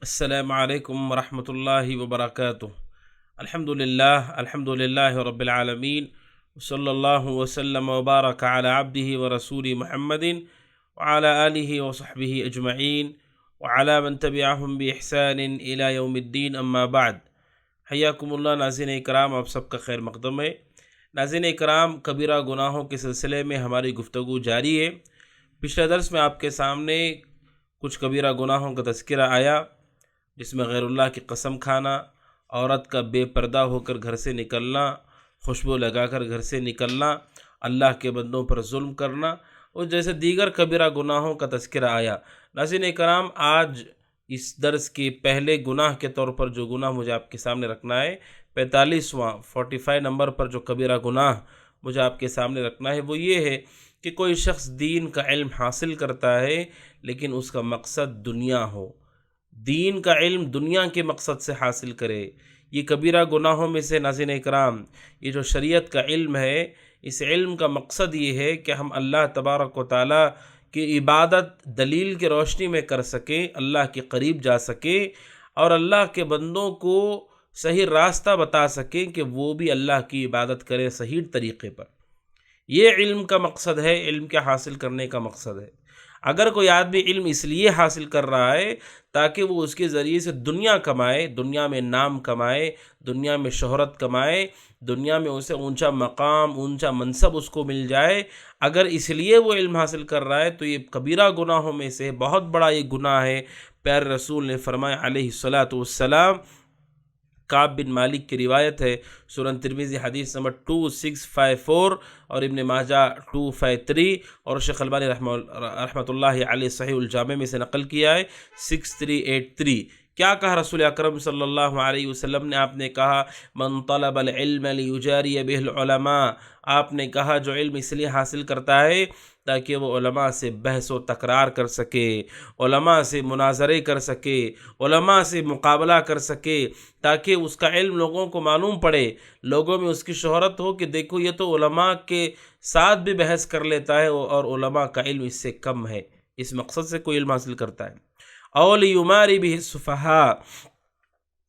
السلام علیکم ورحمۃ اللہ وبرکاتہ۔ الحمد للہ رب العالمین، صلی اللہ وسلم وبارک علی عبدہ ورسول محمد وعلی آلہ وصحبہ اجمعین وعلی من تبعہم بإحسان الی یوم الدین، اما بعد۔ حیاکم اللہ ناظرین اکرام، آپ سب کا خیر مقدم ہے۔ ناظرین اکرام، کبیرہ گناہوں کے سلسلے میں ہماری گفتگو جاری ہے۔ پچھلے درس میں آپ کے سامنے کچھ کبیرہ گناہوں کا تذکرہ آیا، جس میں غیر اللہ کی قسم کھانا، عورت کا بے پردہ ہو کر گھر سے نکلنا، خوشبو لگا کر گھر سے نکلنا، اللہ کے بندوں پر ظلم کرنا اور جیسے دیگر کبیرہ گناہوں کا تذکرہ آیا۔ ناظرین کرام، آج اس درس کے پہلے گناہ کے طور پر جو گناہ مجھے آپ کے سامنے رکھنا ہے، 45 نمبر پر جو کبیرہ گناہ مجھے آپ کے سامنے رکھنا ہے، وہ یہ ہے کہ کوئی شخص دین کا علم حاصل کرتا ہے لیکن اس کا مقصد دنیا ہو، دین کا علم دنیا کے مقصد سے حاصل کرے۔ یہ کبیرہ گناہوں میں سے ناظرین اکرام، یہ جو شریعت کا علم ہے، اس علم کا مقصد یہ ہے کہ ہم اللہ تبارک و تعالیٰ کی عبادت دلیل کی روشنی میں کر سکیں، اللہ کے قریب جا سکیں اور اللہ کے بندوں کو صحیح راستہ بتا سکیں کہ وہ بھی اللہ کی عبادت کریں صحیح طریقے پر۔ یہ علم کا مقصد ہے، علم کے حاصل کرنے کا مقصد ہے۔ اگر کوئی آدمی علم اس لیے حاصل کر رہا ہے تاکہ وہ اس کے ذریعے سے دنیا کمائے، دنیا میں نام کمائے، دنیا میں شہرت کمائے، دنیا میں اسے اونچا مقام، اونچا منصب اس کو مل جائے، اگر اس لیے وہ علم حاصل کر رہا ہے تو یہ کبیرہ گناہوں میں سے بہت بڑا یہ گناہ ہے۔ پیارے رسول نے فرمایا علیہ الصلاۃ والسلام، کعب بن مالک کی روایت ہے، سنن ترمذی حدیث نمبر 2654 اور ابن ماجہ 253 اور شیخ البانی رحمۃ اللہ علیہ صحیح الجامع میں سے نقل کیا ہے 6383۔ کیا کہا رسول اکرم صلی اللہ علیہ وسلم نے؟ آپ نے کہا من طلب العلم لیجاری بہ العلماء، آپ نے کہا جو علم اس لیے حاصل کرتا ہے تاکہ وہ علماء سے بحث و تکرار کر سکے، علماء سے مناظرے کر سکے، علماء سے مقابلہ کر سکے، تاکہ اس کا علم لوگوں کو معلوم پڑے، لوگوں میں اس کی شہرت ہو کہ دیکھو یہ تو علماء کے ساتھ بھی بحث کر لیتا ہے اور علماء کا علم اس سے کم ہے۔ اس مقصد سے کوئی علم حاصل کرتا ہے۔ اول یماری بہ السفہاء،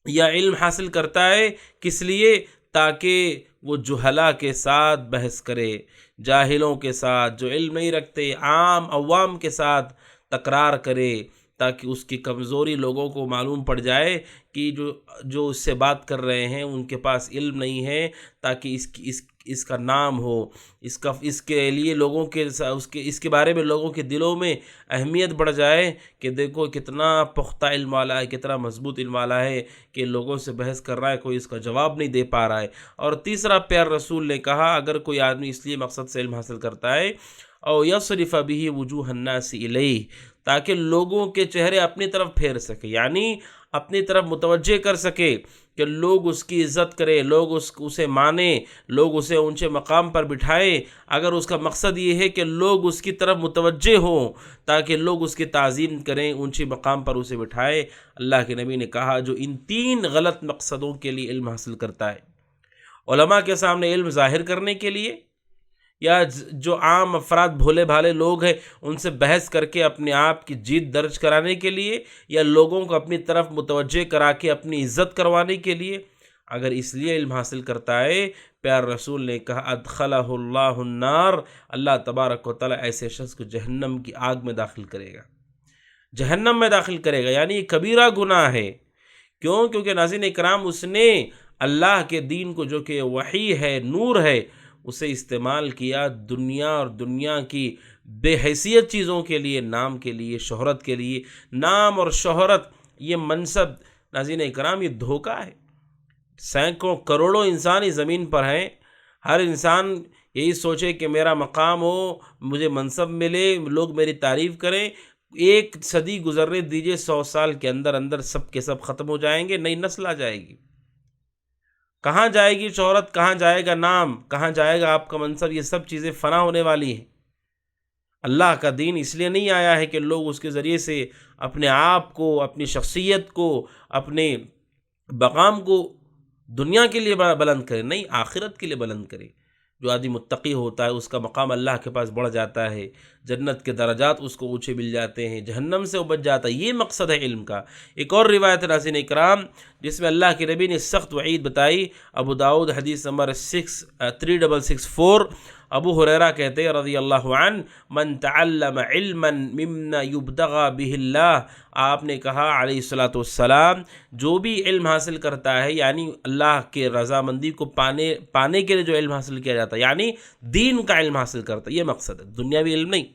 یا علم حاصل کرتا ہے کس لیے؟ تاکہ وہ جہلاء کے ساتھ بحث کرے، جاہلوں کے ساتھ، جو علم نہیں رکھتے، عام عوام کے ساتھ تکرار کرے، تاکہ اس کی کمزوری لوگوں کو معلوم پڑ جائے کہ جو اس سے بات کر رہے ہیں ان کے پاس علم نہیں ہے، تاکہ اس کا نام ہو، اس کے لیے لوگوں کے اس کے بارے میں لوگوں کے دلوں میں اہمیت بڑھ جائے کہ دیکھو کتنا پختہ علم والا ہے، کتنا مضبوط علم والا ہے کہ لوگوں سے بحث کر رہا ہے، کوئی اس کا جواب نہیں دے پا رہا ہے۔ اور تیسرا پیار رسول نے کہا اگر کوئی آدمی اس لیے مقصد سے علم حاصل کرتا ہے او یصرف بہ وجوہ الناس الیہ، تاکہ لوگوں کے چہرے اپنی طرف پھیر سکے، یعنی اپنی طرف متوجہ کر سکے کہ لوگ اس کی عزت کریں، لوگ اسے مانیں، لوگ اسے اونچے مقام پر بٹھائیں۔ اگر اس کا مقصد یہ ہے کہ لوگ اس کی طرف متوجہ ہوں تاکہ لوگ اس کی تعظیم کریں، اونچے مقام پر اسے بٹھائیں، اللہ کے نبی نے کہا جو ان 3 غلط مقصدوں کے لیے علم حاصل کرتا ہے، علماء کے سامنے علم ظاہر کرنے کے لیے، یا جو عام افراد بھولے بھالے لوگ ہیں ان سے بحث کر کے اپنے آپ کی جیت درج کرانے کے لیے، یا لوگوں کو اپنی طرف متوجہ کرا کے اپنی عزت کروانے کے لیے، اگر اس لیے علم حاصل کرتا ہے، پیار رسول نے کہا ادخلہ اللہ النار، اللہ تبارک و تعالیٰ ایسے شخص کو جہنم کی آگ میں داخل کرے گا، جہنم میں داخل کرے گا، یعنی یہ کبیرہ گناہ ہے۔ کیوں؟ کیونکہ ناظرین اکرام اس نے اللہ کے دین کو جو کہ وحی ہے، نور ہے، اسے استعمال کیا دنیا اور دنیا کی بے حیثیت چیزوں کے لیے، نام کے لیے، شہرت کے لیے۔ نام اور شہرت، یہ منصب ناظرین اکرام یہ دھوکہ ہے۔ سینکڑوں کروڑوں انسان اس زمین پر ہیں، ہر انسان یہی سوچے کہ میرا مقام ہو، مجھے منصب ملے، لوگ میری تعریف کریں۔ 1 صدی گزرنے دیجئے، 100 سال کے اندر اندر سب کے سب ختم ہو جائیں گے، نئی نسل آ جائے گی۔ کہاں جائے گی شہرت، کہاں جائے گا نام، کہاں جائے گا آپ کا منصب؟ یہ سب چیزیں فنا ہونے والی ہیں۔ اللہ کا دین اس لیے نہیں آیا ہے کہ لوگ اس کے ذریعے سے اپنے آپ کو، اپنی شخصیت کو، اپنے مقام کو دنیا کے لیے بلند کریں، نہیں، آخرت کے لیے بلند کریں۔ جو آدمی متقی ہوتا ہے اس کا مقام اللہ کے پاس بڑھ جاتا ہے، جنت کے درجات اس کو اونچے مل جاتے ہیں، جہنم سے وہ بچ جاتا ہے۔ یہ مقصد ہے علم کا۔ ایک اور روایت ہے ناظرین اکرام جس میں اللہ کے نبی نے سخت وعید بتائی، ابو داؤد حدیث نمبر 3664، ابو ہریرہ کہتے ہیں رضی اللہ عنہ، من تعلم علما مما یبتغى به اللہ، آپ نے کہا علیہ الصلوۃ والسلام، جو بھی علم حاصل کرتا ہے، یعنی اللہ کے رضامندی کو پانے کے لیے جو علم حاصل کیا جاتا ہے، یعنی دین کا علم حاصل کرتا ہے، یہ مقصد ہے، دنیاوی علم نہیں۔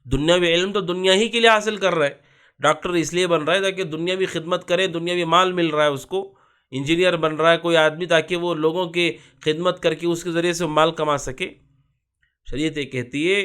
دنیاوی علم تو دنیا ہی کے لیے حاصل کر رہا ہے، ڈاکٹر اس لیے بن رہا ہے تاکہ دنیاوی خدمت کرے، دنیاوی مال مل رہا ہے اس کو، انجینئر بن رہا ہے کوئی آدمی تاکہ وہ لوگوں کی خدمت کر کے اس کے ذریعے سے مال کما سکے۔ شریعت یہ کہتی ہے،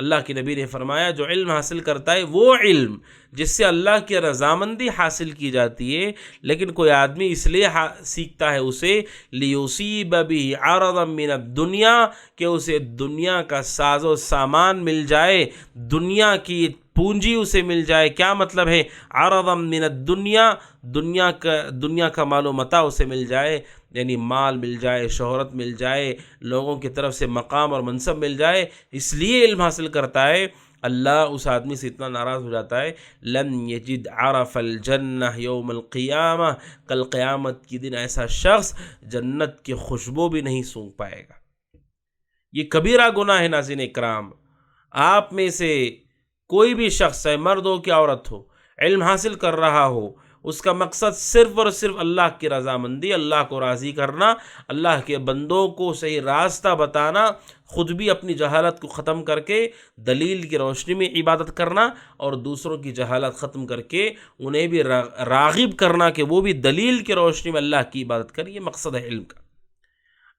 اللہ کے نبی نے فرمایا، جو علم حاصل کرتا ہے وہ علم جس سے اللہ کی رضامندی حاصل کی جاتی ہے، لیکن کوئی آدمی اس لیے سیکھتا ہے اسے لیصیب بہ عرضا من الدنیا، کہ اسے دنیا کا ساز و سامان مل جائے، دنیا کی پونجی اسے مل جائے۔ کیا مطلب ہے عرضا من الدنیا؟ دنیا کا مال و متاع اسے مل جائے، یعنی مال مل جائے، شہرت مل جائے، لوگوں کی طرف سے مقام اور منصب مل جائے، اس لیے علم حاصل کرتا ہے۔ اللہ اس آدمی سے اتنا ناراض ہو جاتا ہے، لن یجد عرف الجنہ یوم القیامہ، کل قیامت کی دن ایسا شخص جنت کی خوشبو بھی نہیں سونگھ پائے گا۔ یہ کبیرہ گناہ ہے ناظرین اکرام۔ آپ میں سے کوئی بھی شخص ہے، مرد ہو کہ عورت ہو، علم حاصل کر رہا ہو، اس کا مقصد صرف اور صرف اللہ کی رضامندی، اللہ کو راضی کرنا، اللہ کے بندوں کو صحیح راستہ بتانا، خود بھی اپنی جہالت کو ختم کر کے دلیل کی روشنی میں عبادت کرنا، اور دوسروں کی جہالت ختم کر کے انہیں بھی راغب کرنا کہ وہ بھی دلیل کی روشنی میں اللہ کی عبادت کریں۔ یہ مقصد ہے علم کا۔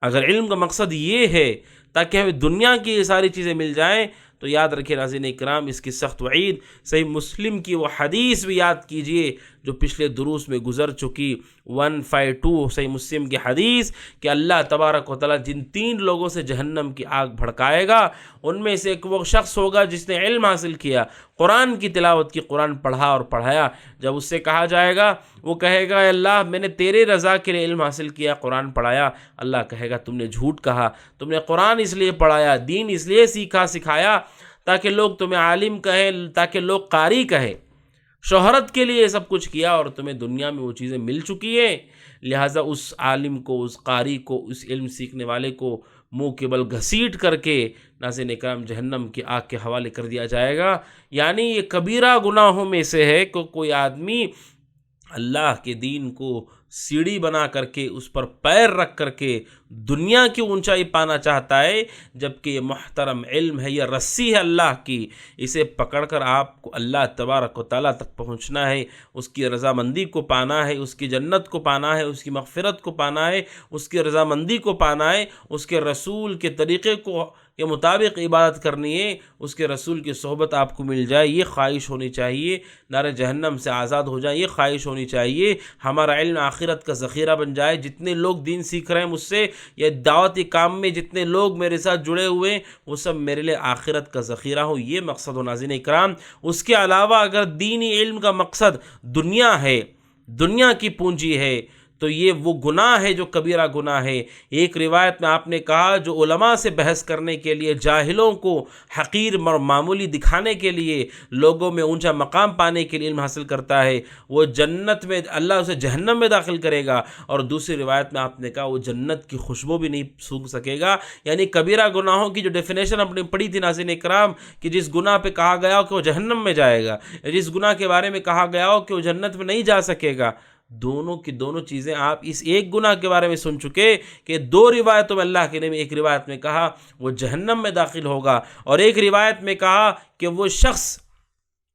اگر علم کا مقصد یہ ہے تاکہ ہمیں دنیا کی یہ ساری چیزیں مل جائیں، تو یاد رکھیں ناظرین اکرام، اس کی سخت وعید۔ صحیح مسلم کی وہ حدیث بھی یاد کیجئے جو پچھلے دروس میں گزر چکی، 152 صحیح مسلم کی حدیث، کہ اللہ تبارک و تعالیٰ جن 3 لوگوں سے جہنم کی آگ بھڑکائے گا، ان میں سے ایک وہ شخص ہوگا جس نے علم حاصل کیا، قرآن کی تلاوت کی، قرآن پڑھا اور پڑھایا۔ جب اس سے کہا جائے گا، وہ کہے گا، اے اللہ میں نے تیرے رضا کے لیے علم حاصل کیا، قرآن پڑھایا۔ اللہ کہے گا، تم نے جھوٹ کہا، تم نے قرآن اس لیے پڑھایا، دین اس لیے سکھایا تاکہ لوگ تمہیں عالم کہیں، تاکہ لوگ قاری کہیں، شہرت کے لیے سب کچھ کیا، اور تمہیں دنیا میں وہ چیزیں مل چکی ہیں، لہٰذا اس عالم کو، اس قاری کو، اس علم سیکھنے والے کو منہ کے بل گھسیٹ کر کے ناظرین اکرام جہنم کی آگ کے حوالے کر دیا جائے گا۔ یعنی یہ کبیرہ گناہوں میں سے ہے کہ کوئی آدمی اللہ کے دین کو سیڑھی بنا کر کے اس پر پیر رکھ کر کے دنیا کی اونچائی پانا چاہتا ہے، جبکہ یہ محترم علم ہے، یہ رسی ہے اللہ کی، اسے پکڑ کر آپ کو اللہ تبارک و تعالیٰ تک پہنچنا ہے، اس کی رضامندی کو پانا ہے، اس کی جنت کو پانا ہے، اس کی مغفرت کو پانا ہے، اس کی رضامندی کو پانا ہے، اس کے رسول کے طریقے کے مطابق عبادت کرنی ہے، اس کے رسول کی صحبت آپ کو مل جائے، یہ خواہش ہونی چاہیے، نار جہنم سے آزاد ہو جائے، یہ خواہش ہونی چاہیے، ہمارا علم آخرت کا ذخیرہ بن جائے۔ جتنے لوگ دین سیکھ رہے ہیں مجھ سے، یا دعوتی کام میں جتنے لوگ میرے ساتھ جڑے ہوئے ہیں، وہ سب میرے لیے آخرت کا ذخیرہ ہو، یہ مقصد ہو ناظرین اکرام۔ اس کے علاوہ اگر دینی علم کا مقصد دنیا ہے، دنیا کی پونجی ہے، تو یہ وہ گناہ ہے جو کبیرہ گناہ ہے۔ ایک روایت میں آپ نے کہا، جو علماء سے بحث کرنے کے لیے، جاہلوں کو حقیر معمولی دکھانے کے لیے، لوگوں میں اونچا مقام پانے کے لیے علم حاصل کرتا ہے، وہ جنت میں، اللہ اسے جہنم میں داخل کرے گا، اور دوسری روایت میں آپ نے کہا وہ جنت کی خوشبو بھی نہیں سونگھ سکے گا۔ یعنی کبیرہ گناہوں کی جو ڈیفینیشن اپنی پڑھی تھی ناظرین اکرام، کہ جس گناہ پہ کہا گیا ہو کہ وہ جہنم میں جائے گا، جس گناہ کے بارے میں کہا گیا ہو کہ وہ جنت میں نہیں جا سکے گا، دونوں کی دونوں چیزیں آپ اس ایک گناہ کے بارے میں سن چکے کہ 2 روایتوں میں اللہ کے نبی، ایک روایت میں کہا وہ جہنم میں داخل ہوگا، اور ایک روایت میں کہا کہ وہ شخص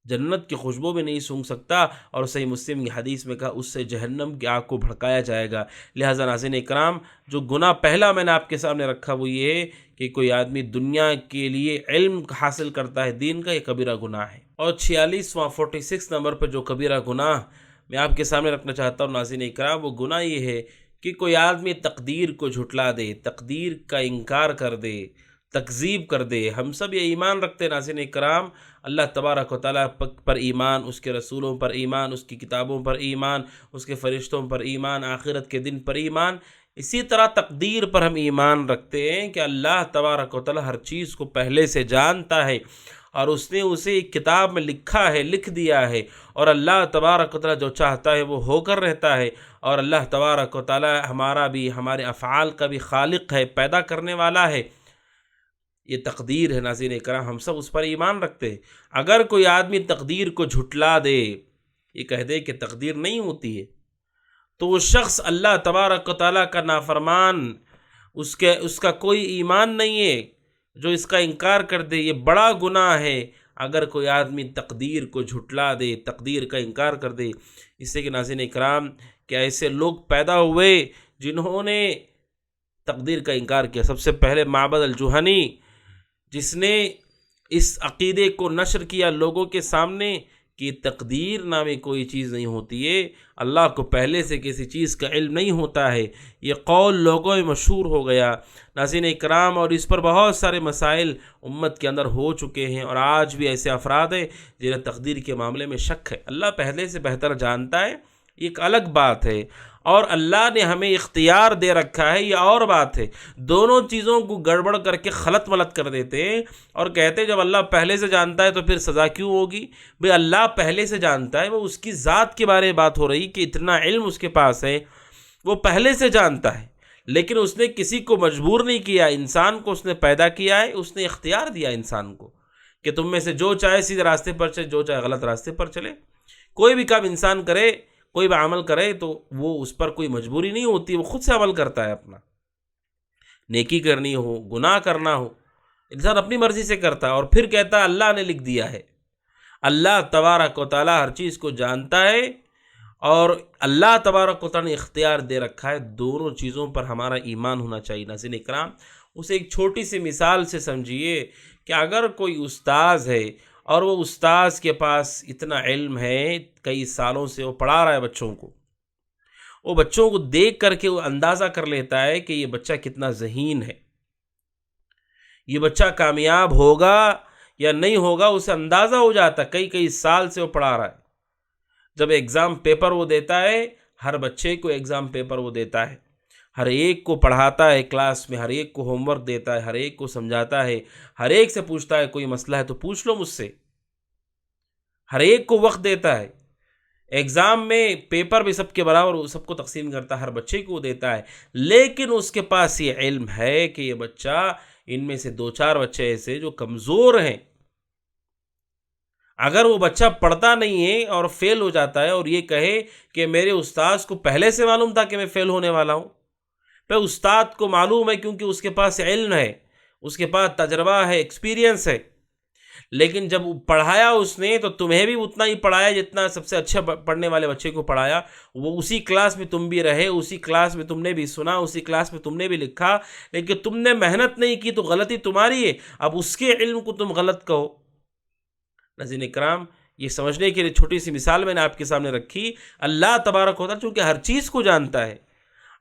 جنت کی خوشبو بھی نہیں سونگھ سکتا، اور صحیح مسلم کی حدیث میں کہا اس سے جہنم کی آگ کو بھڑکایا جائے گا۔ لہٰذا ناظرین اکرام، جو گناہ پہلا میں نے آپ کے سامنے رکھا وہ یہ ہے کہ کوئی آدمی دنیا کے لیے علم حاصل کرتا ہے دین کا، یہ کبیرہ گناہ ہے۔ اور 46 نمبر پر جو کبیرہ گناہ میں آپ کے سامنے رکھنا چاہتا ہوں ناظرین اکرام، وہ گناہ یہ ہے کہ کوئی آدمی تقدیر کو جھٹلا دے، تقدیر کا انکار کر دے، تکذیب کر دے۔ ہم سب یہ ایمان رکھتے ہیں ناظرین اکرام، اللہ تبارک و تعالیٰ پر ایمان، اس کے رسولوں پر ایمان، اس کی کتابوں پر ایمان، اس کے فرشتوں پر ایمان، آخرت کے دن پر ایمان، اسی طرح تقدیر پر ہم ایمان رکھتے ہیں کہ اللہ تبارک و تعالی ہر چیز کو پہلے سے جانتا ہے، اور اس نے اسے ایک کتاب میں لکھا ہے، لکھ دیا ہے، اور اللہ تبارک و تعالی جو چاہتا ہے وہ ہو کر رہتا ہے، اور اللہ تبارک و تعالی ہمارا بھی، ہمارے افعال کا بھی خالق ہے، پیدا کرنے والا ہے۔ یہ تقدیر ہے ناظرین کرام، ہم سب اس پر ایمان رکھتے ہیں۔ اگر کوئی آدمی تقدیر کو جھٹلا دے، یہ کہہ دے کہ تقدیر نہیں ہوتی ہے، تو وہ شخص اللہ تبارک و تعالیٰ کا نافرمان، اس کا کوئی ایمان نہیں ہے۔ جو اس کا انکار کر دے یہ بڑا گناہ ہے۔ اگر کوئی آدمی تقدیر کو جھٹلا دے، تقدیر کا انکار کر دے، اس سے کہ ناظرین اکرام کہ ایسے لوگ پیدا ہوئے جنہوں نے تقدیر کا انکار کیا۔ سب سے پہلے معبد الجہنی، جس نے اس عقیدے کو نشر کیا لوگوں کے سامنے کہ تقدیر نامی کوئی چیز نہیں ہوتی ہے، اللہ کو پہلے سے کسی چیز کا علم نہیں ہوتا ہے۔ یہ قول لوگوں میں مشہور ہو گیا ناظرین اکرام، اور اس پر بہت سارے مسائل امت کے اندر ہو چکے ہیں، اور آج بھی ایسے افراد ہیں جنہیں تقدیر کے معاملے میں شک ہے۔ اللہ پہلے سے بہتر جانتا ہے، یہ ایک الگ بات ہے، اور اللہ نے ہمیں اختیار دے رکھا ہے، یہ اور بات ہے۔ دونوں چیزوں کو گڑبڑ کر کے خلط ملط کر دیتے ہیں اور کہتے ہیں جب اللہ پہلے سے جانتا ہے تو پھر سزا کیوں ہوگی؟ بھئی اللہ پہلے سے جانتا ہے، وہ اس کی ذات کے بارے میں بات ہو رہی کہ اتنا علم اس کے پاس ہے، وہ پہلے سے جانتا ہے، لیکن اس نے کسی کو مجبور نہیں کیا۔ انسان کو اس نے پیدا کیا ہے، اس نے اختیار دیا انسان کو کہ تم میں سے جو چاہے سیدھے راستے پر چلے، جو چاہے غلط راستے پر چلے۔ کوئی بھی کام انسان کرے، کوئی بھی عمل کرے تو وہ اس پر کوئی مجبوری نہیں ہوتی، وہ خود سے عمل کرتا ہے۔ اپنا نیکی کرنی ہو، گناہ کرنا ہو، انسان اپنی مرضی سے کرتا ہے، اور پھر کہتا ہے اللہ نے لکھ دیا ہے۔ اللہ تبارک و تعالیٰ ہر چیز کو جانتا ہے، اور اللہ تبارک و تعالیٰ نے اختیار دے رکھا ہے۔ دونوں چیزوں پر ہمارا ایمان ہونا چاہیے ناظرین اکرام۔ اسے ایک چھوٹی سی مثال سے سمجھیے کہ اگر کوئی استاذ ہے اور وہ استاذ کے پاس اتنا علم ہے، کئی سالوں سے وہ پڑھا رہا ہے بچوں کو، وہ بچوں کو دیکھ کر کے وہ اندازہ کر لیتا ہے کہ یہ بچہ کتنا ذہین ہے، یہ بچہ کامیاب ہوگا یا نہیں ہوگا، اسے اندازہ ہو جاتا ہے۔ کئی سال سے وہ پڑھا رہا ہے۔ جب ایگزام پیپر وہ دیتا ہے، ہر بچے کو ایگزام پیپر وہ دیتا ہے، ہر ایک کو پڑھاتا ہے کلاس میں، ہر ایک کو ہوم ورک دیتا ہے، ہر ایک کو سمجھاتا ہے، ہر ایک سے پوچھتا ہے کوئی مسئلہ ہے تو پوچھ لو مجھ سے، ہر ایک کو وقت دیتا ہے۔ ایگزام میں پیپر بھی سب کے برابر وہ سب کو تقسیم کرتا ہے، ہر بچے کو دیتا ہے، لیکن اس کے پاس یہ علم ہے کہ یہ بچہ، ان میں سے 2-4 بچے ایسے جو کمزور ہیں، اگر وہ بچہ پڑھتا نہیں ہے اور فیل ہو جاتا ہے اور یہ کہے کہ میرے استاذ کو پہلے سے معلوم تھا کہ میں فیل ہونے والا ہوں، پھر استاد کو معلوم ہے کیونکہ اس کے پاس علم ہے، اس کے پاس تجربہ ہے، ایکسپیرینس ہے، لیکن جب پڑھایا اس نے تو تمہیں بھی اتنا ہی پڑھایا جتنا سب سے اچھے پڑھنے والے بچے کو پڑھایا۔ وہ اسی کلاس میں تم بھی رہے، اسی کلاس میں تم نے بھی سنا، اسی کلاس میں تم نے بھی لکھا، لیکن تم نے محنت نہیں کی تو غلطی تمہاری ہے۔ اب اس کے علم کو تم غلط کہو۔ ناظرین اکرام، یہ سمجھنے کے لیے چھوٹی سی مثال میں نے آپ کے سامنے رکھی۔ اللہ تبارک و تعالیٰ چونکہ ہر چیز کو جانتا ہے،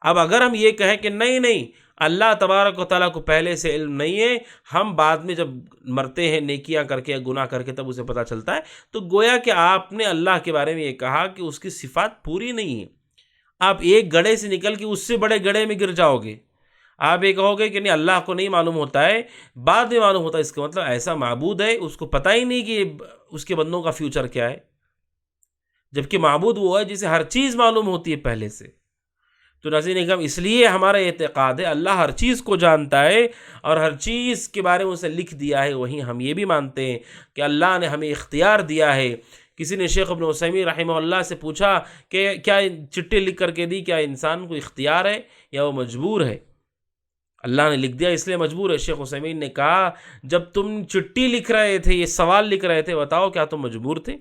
اب اگر ہم یہ کہیں کہ نہیں اللہ تبارک و تعالیٰ کو پہلے سے علم نہیں ہے، ہم بعد میں جب مرتے ہیں نیکیاں کر کے یا گناہ کر کے تب اسے پتہ چلتا ہے، تو گویا کہ آپ نے اللہ کے بارے میں یہ کہا کہ اس کی صفات پوری نہیں ہے۔ آپ ایک گڑھے سے نکل کے اس سے بڑے گڑھے میں گر جاؤ گے۔ آپ یہ کہو گے کہ نہیں اللہ کو نہیں معلوم ہوتا ہے، بعد میں معلوم ہوتا ہے، اس کا مطلب ایسا معبود ہے اس کو پتہ ہی نہیں کہ اس کے بندوں کا فیوچر کیا ہے، جبکہ معبود وہ ہے جسے ہر چیز معلوم ہوتی ہے پہلے سے۔ تو ناظرین اکرام، اس لیے ہمارا اعتقاد ہے اللہ ہر چیز کو جانتا ہے اور ہر چیز کے بارے میں اسے لکھ دیا ہے۔ وہیں ہم یہ بھی مانتے ہیں کہ اللہ نے ہمیں اختیار دیا ہے۔ کسی نے شیخ ابن عثیمین رحمہ اللہ سے پوچھا کہ کیا چٹھی لکھ کر کے دی، کیا انسان کو اختیار ہے یا وہ مجبور ہے؟ اللہ نے لکھ دیا اس لیے مجبور ہے۔ شیخ عثیمین نے کہا جب تم چٹھی لکھ رہے تھے، یہ سوال لکھ رہے تھے، بتاؤ کیا تم مجبور تھے؟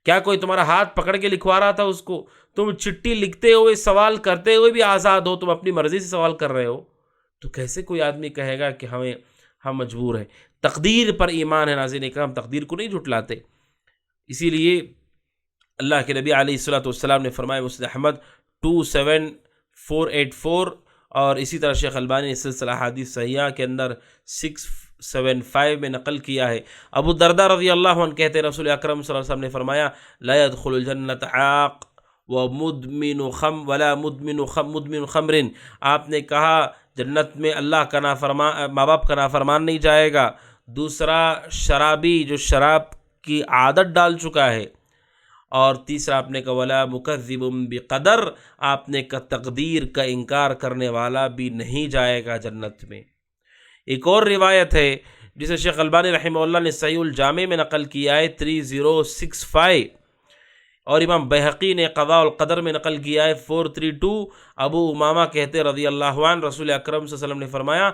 کیا کوئی تمہارا ہاتھ پکڑ کے لکھوا رہا تھا اس کو؟ تم چٹھی لکھتے ہوئے، سوال کرتے ہوئے بھی آزاد ہو، تم اپنی مرضی سے سوال کر رہے ہو، تو کیسے کوئی آدمی کہے گا کہ ہم مجبور ہیں؟ تقدیر پر ایمان ہے ناظرین اکرام، تقدیر کو نہیں جھٹلاتے۔ اسی لیے اللہ کے نبی علیہ الصلوۃ والسلام نے فرمایا، مسند احمد 27484، اور اسی طرح شیخ البانی نے سلسلہ احادیث صحیحہ کے اندر 675 میں نقل کیا ہے۔ ابو الدرداء رضی اللہ عنہ کہتے ہیں رسول اکرم صلی اللہ علیہ وسلم نے فرمایا لا يدخل الجنت عاق وَمُدْمِنُ خَمْ وَلَا مُدْمِنُ خَمْرٍ، آپ نے کہا جنت میں اللہ کا ماں باپ کا نافرمان نہیں جائے گا. دوسرا شرابی جو شراب کی عادت ڈال چکا ہے. اور تیسرا آپ نے کہا وَلَا مُكَذِّبٌ بِقَدَرٍ، آپ نے کہا تقدیر کا انکار کرنے والا بھی نہیں جائے گا جنت میں. ایک اور روایت ہے جسے شیخ البانی رحمہ اللہ نے صحیح الجامع میں نقل کیا ہے 3065، اور امام بہقی نے قضاء القدر میں نقل کیا ہے 432. ابو امامہ کہتے رضی اللہ عنہ رسول اکرم صلی اللہ علیہ وسلم نے فرمایا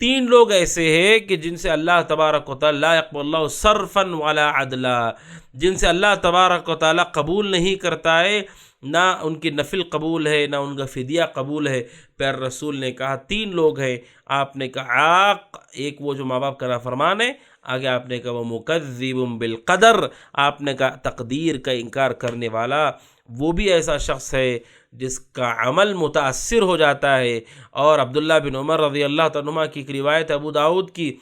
3 لوگ ایسے ہیں کہ جن سے اللہ تبارک و تعالی لا یقبل اللہ صرفا ولا عدلا، جن سے اللہ تبارک و تعالی قبول نہیں کرتا ہے، نہ ان کی نفل قبول ہے نہ ان کا فدیہ قبول ہے. پیر رسول نے کہا 3 لوگ ہیں. آپ نے کہا عاق، ایک وہ جو ماں باپ کا نافرمان ہے. آگے آپ نے کہا وہ مکذب بالقدر، آپ نے کہا تقدیر کا انکار کرنے والا وہ بھی ایسا شخص ہے جس کا عمل متاثر ہو جاتا ہے. اور عبداللہ بن عمر رضی اللہ عنہما کی ایک روایت ابو داؤد کی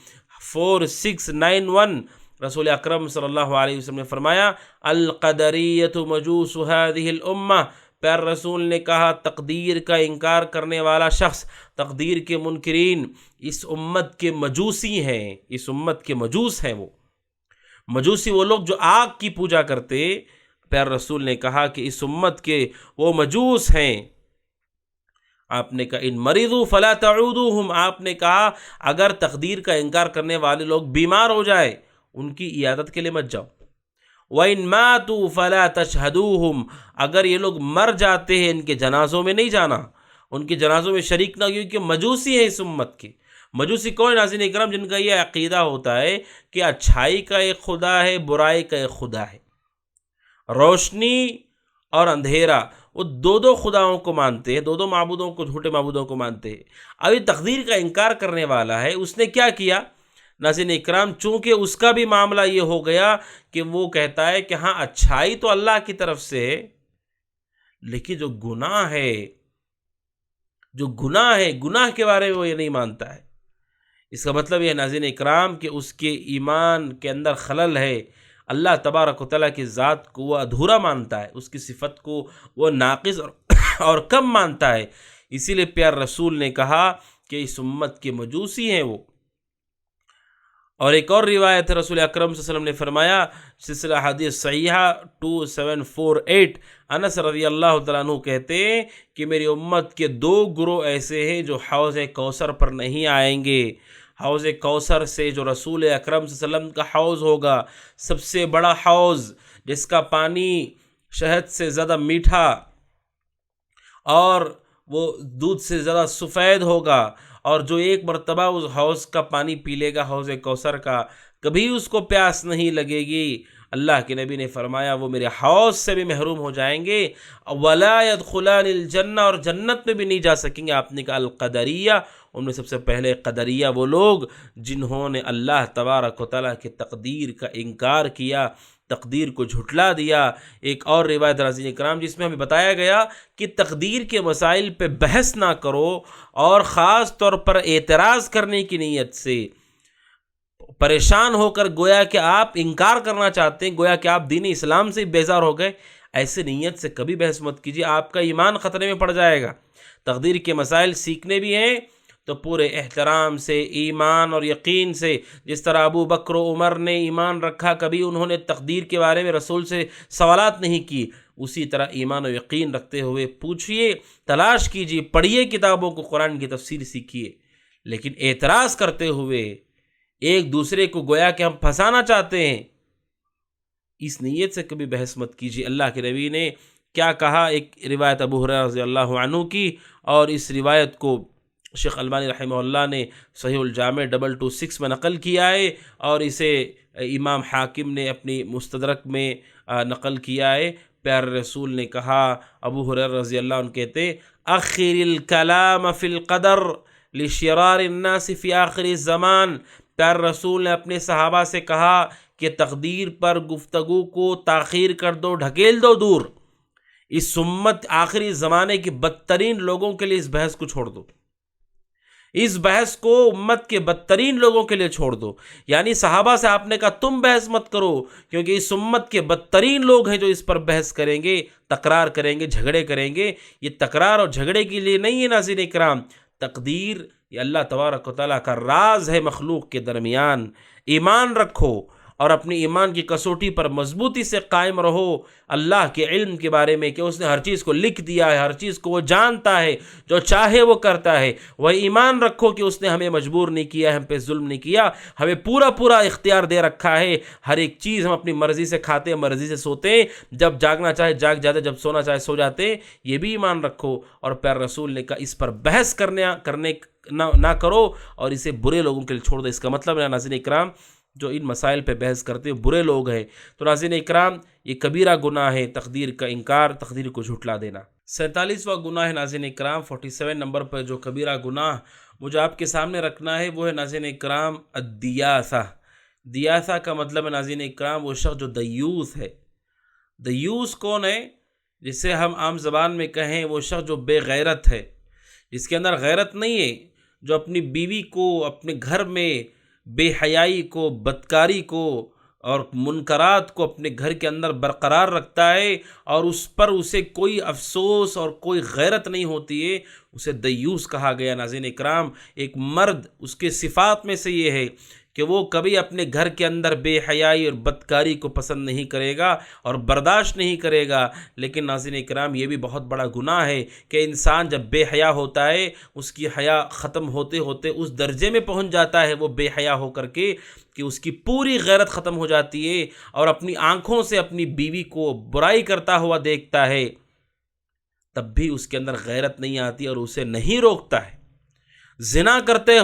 4691، رسول اکرم صلی اللہ علیہ وسلم نے فرمایا القدریۃ مجوس هذه الامہ، پیر رسول نے کہا تقدیر کا انکار کرنے والا شخص، تقدیر کے منکرین اس امت کے مجوسی ہیں، اس امت کے مجوس ہیں. وہ مجوسی وہ لوگ جو آگ کی پوجا کرتے، پیر رسول نے کہا کہ اس امت کے وہ مجوس ہیں. آپ نے کہا ان مریضوا فلا تعودوہم، آپ نے کہا اگر تقدیر کا انکار کرنے والے لوگ بیمار ہو جائے ان کی عیادت کے لیے مت جاؤ. وَإِن مَاتُوا فَلَا تَشْهَدُوهُمْ، اگر یہ لوگ مر جاتے ہیں ان کے جنازوں میں نہیں جانا، ان کے جنازوں میں شریک نہ، کیونکہ مجوسی ہیں اس امت کے. مجوسی کون ناظرین اکرام؟ جن کا یہ عقیدہ ہوتا ہے کہ اچھائی کا ایک خدا ہے، برائی کا ایک خدا ہے، روشنی اور اندھیرا، وہ دو خداؤں کو مانتے ہیں، دو معبودوں کو، جھوٹے معبودوں کو مانتے ہیں. ابھی تقدیر کا انکار کرنے والا ہے، اس نے کیا کیا ناظرین اکرام؟ چونکہ اس کا بھی معاملہ یہ ہو گیا کہ وہ کہتا ہے کہ ہاں اچھائی تو اللہ کی طرف سے ہے، لیکن جو گناہ ہے، گناہ کے بارے میں وہ یہ نہیں مانتا ہے. اس کا مطلب یہ ناظرین اکرام کہ اس کے ایمان کے اندر خلل ہے. اللہ تبارک و تعالیٰ کی ذات کو وہ ادھورا مانتا ہے، اس کی صفت کو وہ ناقص اور کم مانتا ہے. اسی لیے پیار رسول نے کہا کہ اس امت کے مجوسی ہیں وہ. اور ایک اور روایت ہے رسول اکرم صلی اللہ علیہ وسلم نے فرمایا، سلسلہ حدیث صحیحہ 2748، انس رضی اللہ تعالیٰ عنہ کہتے ہیں کہ میری امت کے 2 گروہ ایسے ہیں جو حوض کوثر پر نہیں آئیں گے. حوض کوثر سے جو رسول اکرم صلی اللہ علیہ وسلم کا حوض ہوگا، سب سے بڑا حوض جس کا پانی شہد سے زیادہ میٹھا اور وہ دودھ سے زیادہ سفید ہوگا، اور جو ایک مرتبہ اس حوض کا پانی پی لے گا، حوض کوثر کا، کبھی اس کو پیاس نہیں لگے گی. اللہ کے نبی نے فرمایا وہ میرے حوض سے بھی محروم ہو جائیں گے. وَلَا يَدْخُلَانِ الْجَنَّةَ، اور جنت میں بھی نہیں جا سکیں گے. آپ نے کہا القدریہ، ان میں سب سے پہلے قدریہ وہ لوگ جنہوں نے اللہ تبارک و تعالیٰ کی تقدیر کا انکار کیا، تقدیر کو جھٹلا دیا. ایک اور روایت ناظرین اکرام جس میں ہمیں بتایا گیا کہ تقدیر کے مسائل پہ بحث نہ کرو، اور خاص طور پر اعتراض کرنے کی نیت سے پریشان ہو کر گویا کہ آپ انکار کرنا چاہتے ہیں، گویا کہ آپ دین اسلام سے بیزار ہو گئے، ایسے نیت سے کبھی بحث مت کیجیے، آپ کا ایمان خطرے میں پڑ جائے گا. تقدیر کے مسائل سیکھنے بھی ہیں تو پورے احترام سے، ایمان اور یقین سے، جس طرح ابو بکر و عمر نے ایمان رکھا، کبھی انہوں نے تقدیر کے بارے میں رسول سے سوالات نہیں کی، اسی طرح ایمان و یقین رکھتے ہوئے پوچھئے، تلاش کیجیے، پڑھیے کتابوں کو، قرآن کی تفسیر سیکھیے. لیکن اعتراض کرتے ہوئے ایک دوسرے کو گویا کہ ہم پھنسانا چاہتے ہیں، اس نیت سے کبھی بحث مت کیجیے. اللہ کے نبی نے کیا کہا؟ ایک روایت ابو ہریرہ رضی اللہ عنہ کی، اور اس روایت کو شیخ البانی رحمہ اللہ نے صحیح الجامع 226 میں نقل کیا ہے، اور اسے امام حاکم نے اپنی مستدرک میں نقل کیا ہے. پیارے رسول نے کہا، ابو ہریرہ رضی اللہ عنہ کہتے اخر الکلام فی القدر لشرار الناس فی آخر الزمان. پیارے رسول نے اپنے صحابہ سے کہا کہ تقدیر پر گفتگو کو تاخیر کر دو، ڈھکیل دو دور. اس امت آخری زمانے کے بدترین لوگوں کے لیے اس بحث کو چھوڑ دو. اس بحث کو امت کے بدترین لوگوں کے لیے چھوڑ دو. یعنی صحابہ سے آپ نے کہا تم بحث مت کرو، کیونکہ اس امت کے بدترین لوگ ہیں جو اس پر بحث کریں گے، تکرار کریں گے، جھگڑے کریں گے. یہ تکرار اور جھگڑے کے لیے نہیں ہے ناظرین اکرام. تقدیر یہ اللہ تبارک و تعالیٰ کا راز ہے مخلوق کے درمیان. ایمان رکھو اور اپنی ایمان کی کسوٹی پر مضبوطی سے قائم رہو اللہ کے علم کے بارے میں کہ اس نے ہر چیز کو لکھ دیا ہے، ہر چیز کو وہ جانتا ہے، جو چاہے وہ کرتا ہے. وہ ایمان رکھو کہ اس نے ہمیں مجبور نہیں کیا، ہم پہ ظلم نہیں کیا، ہمیں پورا اختیار دے رکھا ہے. ہر ایک چیز ہم اپنی مرضی سے کھاتے ہیں، مرضی سے سوتے ہیں، جب جاگنا چاہے جاگ جاتے، جب سونا چاہے سو جاتے ہیں. یہ بھی ایمان رکھو. اور پیارے رسول نے کہا اس پر بحث کرنے نہ کرو اور اسے برے لوگوں کے لیے چھوڑ دو. اس کا مطلب ہے ناظرین اکرام جو ان مسائل پہ بحث کرتے ہیں برے لوگ ہیں. تو ناظرین اکرام یہ کبیرہ گناہ ہے تقدیر کا انکار، تقدیر کو جھٹلا دینا. 47واں گناہ ہے ناظرین اکرام، 47 نمبر پر جو کبیرہ گناہ مجھے آپ کے سامنے رکھنا ہے وہ ہے ناظرین اکرام الدیاثہ. دیاثہ کا مطلب ہے ناظرین اکرام وہ شخص جو دیوث ہے. دیوث کون ہے؟ جسے ہم عام زبان میں کہیں وہ شخص جو بے غیرت ہے، جس کے اندر غیرت نہیں ہے، جو اپنی بیوی کو، اپنے گھر میں بے حیائی کو، بدکاری کو اور منکرات کو اپنے گھر کے اندر برقرار رکھتا ہے اور اس پر اسے کوئی افسوس اور کوئی غیرت نہیں ہوتی ہے، اسے دیوث کہا گیا. ناظرین اکرام ایک مرد اس کے صفات میں سے یہ ہے کہ وہ کبھی اپنے گھر کے اندر بے حیائی اور بدکاری کو پسند نہیں کرے گا اور برداشت نہیں کرے گا. لیکن ناظرین اکرام یہ بھی بہت بڑا گناہ ہے کہ انسان جب بے حیا ہوتا ہے اس کی حیا ختم ہوتے ہوتے اس درجے میں پہنچ جاتا ہے وہ بے حیا ہو کر کے کہ اس کی پوری غیرت ختم ہو جاتی ہے اور اپنی آنکھوں سے اپنی بیوی کو برائی کرتا ہوا دیکھتا ہے، تب بھی اس کے اندر غیرت نہیں آتی اور اسے نہیں روکتا ہے. زنا کرتے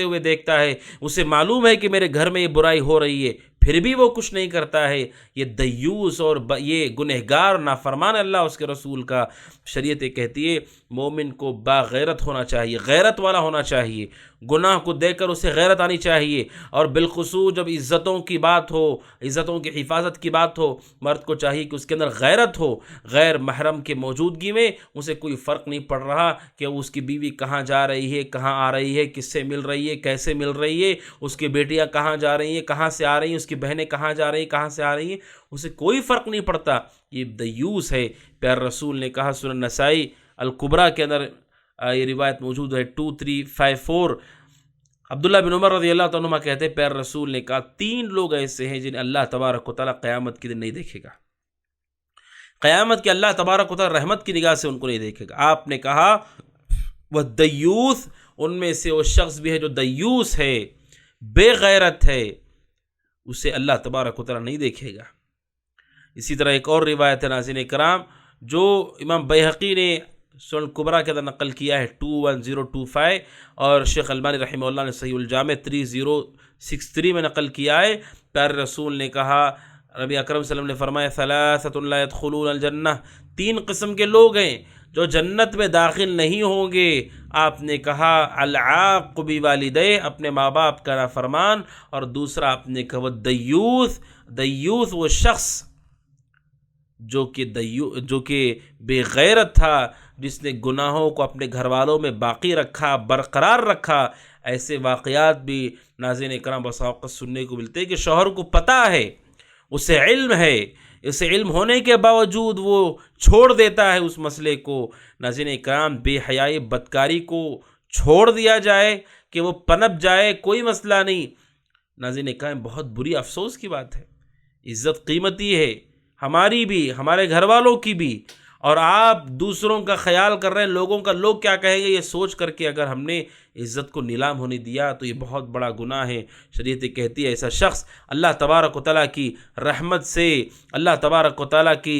ہوئے دیکھتا ہے، اسے معلوم ہے کہ میرے گھر میں یہ برائی ہو رہی ہے، پھر بھی وہ کچھ نہیں کرتا ہے. یہ دیوث اور یہ گنہگار نافرمان اللہ اس کے رسول کا. شریعت کہتی ہے مومن کو باغیرت ہونا چاہیے، غیرت والا ہونا چاہیے. گناہ کو دیکھ کر اسے غیرت آنی چاہیے. اور بالخصوص جب عزتوں کی بات ہو، عزتوں کی حفاظت کی بات ہو، مرد کو چاہیے کہ اس کے اندر غیرت ہو. غیر محرم کے موجودگی میں اسے کوئی فرق نہیں پڑ رہا کہ اس کی بیوی کہاں جا رہی ہے، کہاں آ رہی ہے، کس سے مل رہی ہے، کیسے مل رہی ہے، اس کی بیٹیاں کہاں جا رہی ہیں، کہاں سے آ رہی ہیں، اس کی بہنیں کہاں جا رہی ہیں، کہاں سے آ رہی ہیں، اسے کوئی فرق نہیں پڑتا. یہ دیوث ہے. پیارے رسول نے کہا سنن نسائی الکبریٰ کے اندر یہ روایت موجود ہے 2354. عبداللہ بن عمر رضی اللہ عنہما کہتے ہیں پیارے رسول نے کہا 3 لوگ ایسے ہیں جنہیں اللہ تبارک و تعالیٰ قیامت کے دن نہیں دیکھے گا. قیامت کے اللہ تبارک و تعالیٰ رحمت کی نگاہ سے ان کو نہیں دیکھے گا. آپ نے کہا وہ دیوث، ان میں سے وہ شخص بھی ہے جو دیوث ہے، بے غیرت ہے، اسے اللہ تبارک و تعالیٰ نہیں دیکھے گا. اسی طرح ایک اور روایت ہے ناظرین کرام جو امام بیہقی نے سنن کبریٰ کے اندر نقل کیا ہے 21025 اور شیخ البانی رحمہ اللہ نے صحیح الجامع 3063 میں نقل کیا ہے. پیارے رسول نے کہا، نبی اکرم صلی اللہ علیہ وسلم نے فرمایا ثلاثۃ لا يدخلون الجنہ، 3 قسم کے لوگ ہیں جو جنت میں داخل نہیں ہوں گے. آپ نے کہا العاق بوالدیہ، اپنے ماں باپ کا نافرمان، اور دوسرا آپ نے کہا دیوث وہ شخص جو کہ بے غیرت تھا، جس نے گناہوں کو اپنے گھر والوں میں باقی رکھا، برقرار رکھا. ایسے واقعات بھی ناظرین کرام بسا اوقات سننے کو ملتے ہیں کہ شوہر کو پتہ ہے، اسے علم ہے، اسے علم ہونے کے باوجود وہ چھوڑ دیتا ہے اس مسئلے کو. ناظرین کرام بے حیائی بدکاری کو چھوڑ دیا جائے کہ وہ پنپ جائے، کوئی مسئلہ نہیں. ناظرین کرام بہت بری افسوس کی بات ہے. عزت قیمتی ہے، ہماری بھی، ہمارے گھر والوں کی بھی، اور آپ دوسروں کا خیال کر رہے ہیں لوگوں کا، لوگ کیا کہیں گے یہ سوچ کر کے اگر ہم نے عزت کو نیلام ہونے دیا تو یہ بہت بڑا گناہ ہے. شریعت کہتی ہے ایسا شخص اللہ تبارک و تعالیٰ کی رحمت سے، اللہ تبارک و تعالیٰ کی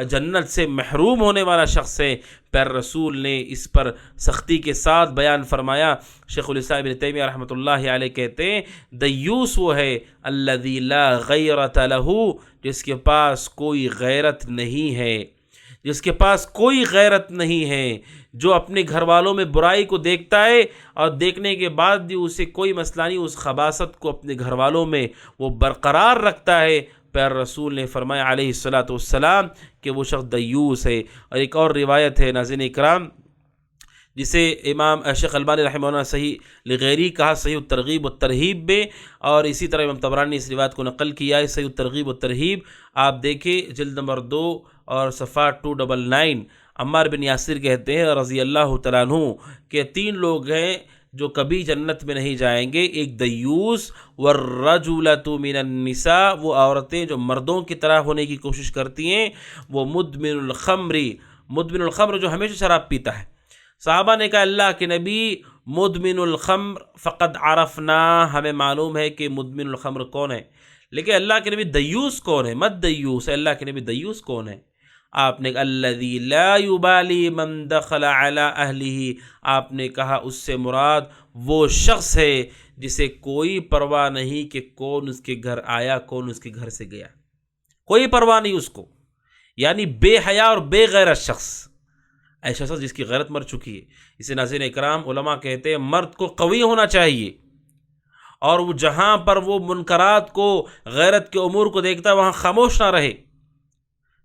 جنت سے محروم ہونے والا شخص ہے. پیر رسول نے اس پر سختی کے ساتھ بیان فرمایا. شیخ الاسلام ابن تیمیہ رحمۃ اللہ علیہ کہتے ہیں دیوث وہ ہے الذی لا غیرۃ لہ، جس کے پاس کوئی غیرت نہیں ہے، جس کے پاس کوئی غیرت نہیں ہے، جو اپنے گھر والوں میں برائی کو دیکھتا ہے اور دیکھنے کے بعد بھی اسے کوئی مسئلہ نہیں، اس خباثت کو اپنے گھر والوں میں وہ برقرار رکھتا ہے. پیر رسول نے فرمایا علیہ الصلاۃ والسلام کہ وہ شخص دیوث ہے. اور ایک اور روایت ہے ناظرین کرام جسے امام شیخ البانی رحمہ اللہ صحیح لغیری کہا صحیح الترغیب والترہیب میں، اور اسی طرح امام طبرانی نے اس روایت کو نقل کیا ہے صحیح الترغیب والترہیب۔ آپ دیکھیں جلد نمبر 2 اور صفحہ 299، عمار بن یاسر کہتے ہیں رضی اللہ تعالیٰ عنہ کہ 3 لوگ ہیں جو کبھی جنت میں نہیں جائیں گے، ایک دیوس والرجلۃ من النساء، وہ عورتیں جو مردوں کی طرح ہونے کی کوشش کرتی ہیں، وہ مدمن الخمر جو ہمیشہ شراب پیتا ہے۔ صحابہ نے کہا اللہ کے نبی مدمن الخمر فقد عرفنا، ہمیں معلوم ہے کہ مدمن الخمر کون ہے، لیکن اللہ کے نبی دیوس کون ہے؟ مت دیوس ہے، اللہ کے نبی دیوس کون ہے؟ آپ نے الذی لا یبالی من دخل علی اہلہ، آپ نے کہا اس سے مراد وہ شخص ہے جسے کوئی پرواہ نہیں کہ کون اس کے گھر آیا کون اس کے گھر سے گیا، کوئی پرواہ نہیں اس کو، یعنی بے حیا اور بے غیرت شخص، ایسا شخص جس کی غیرت مر چکی ہے۔ اسے ناظرین اکرام علماء کہتے ہیں مرد کو قوی ہونا چاہیے، اور وہ جہاں پر وہ منکرات کو غیرت کے امور کو دیکھتا ہے وہاں خاموش نہ رہے،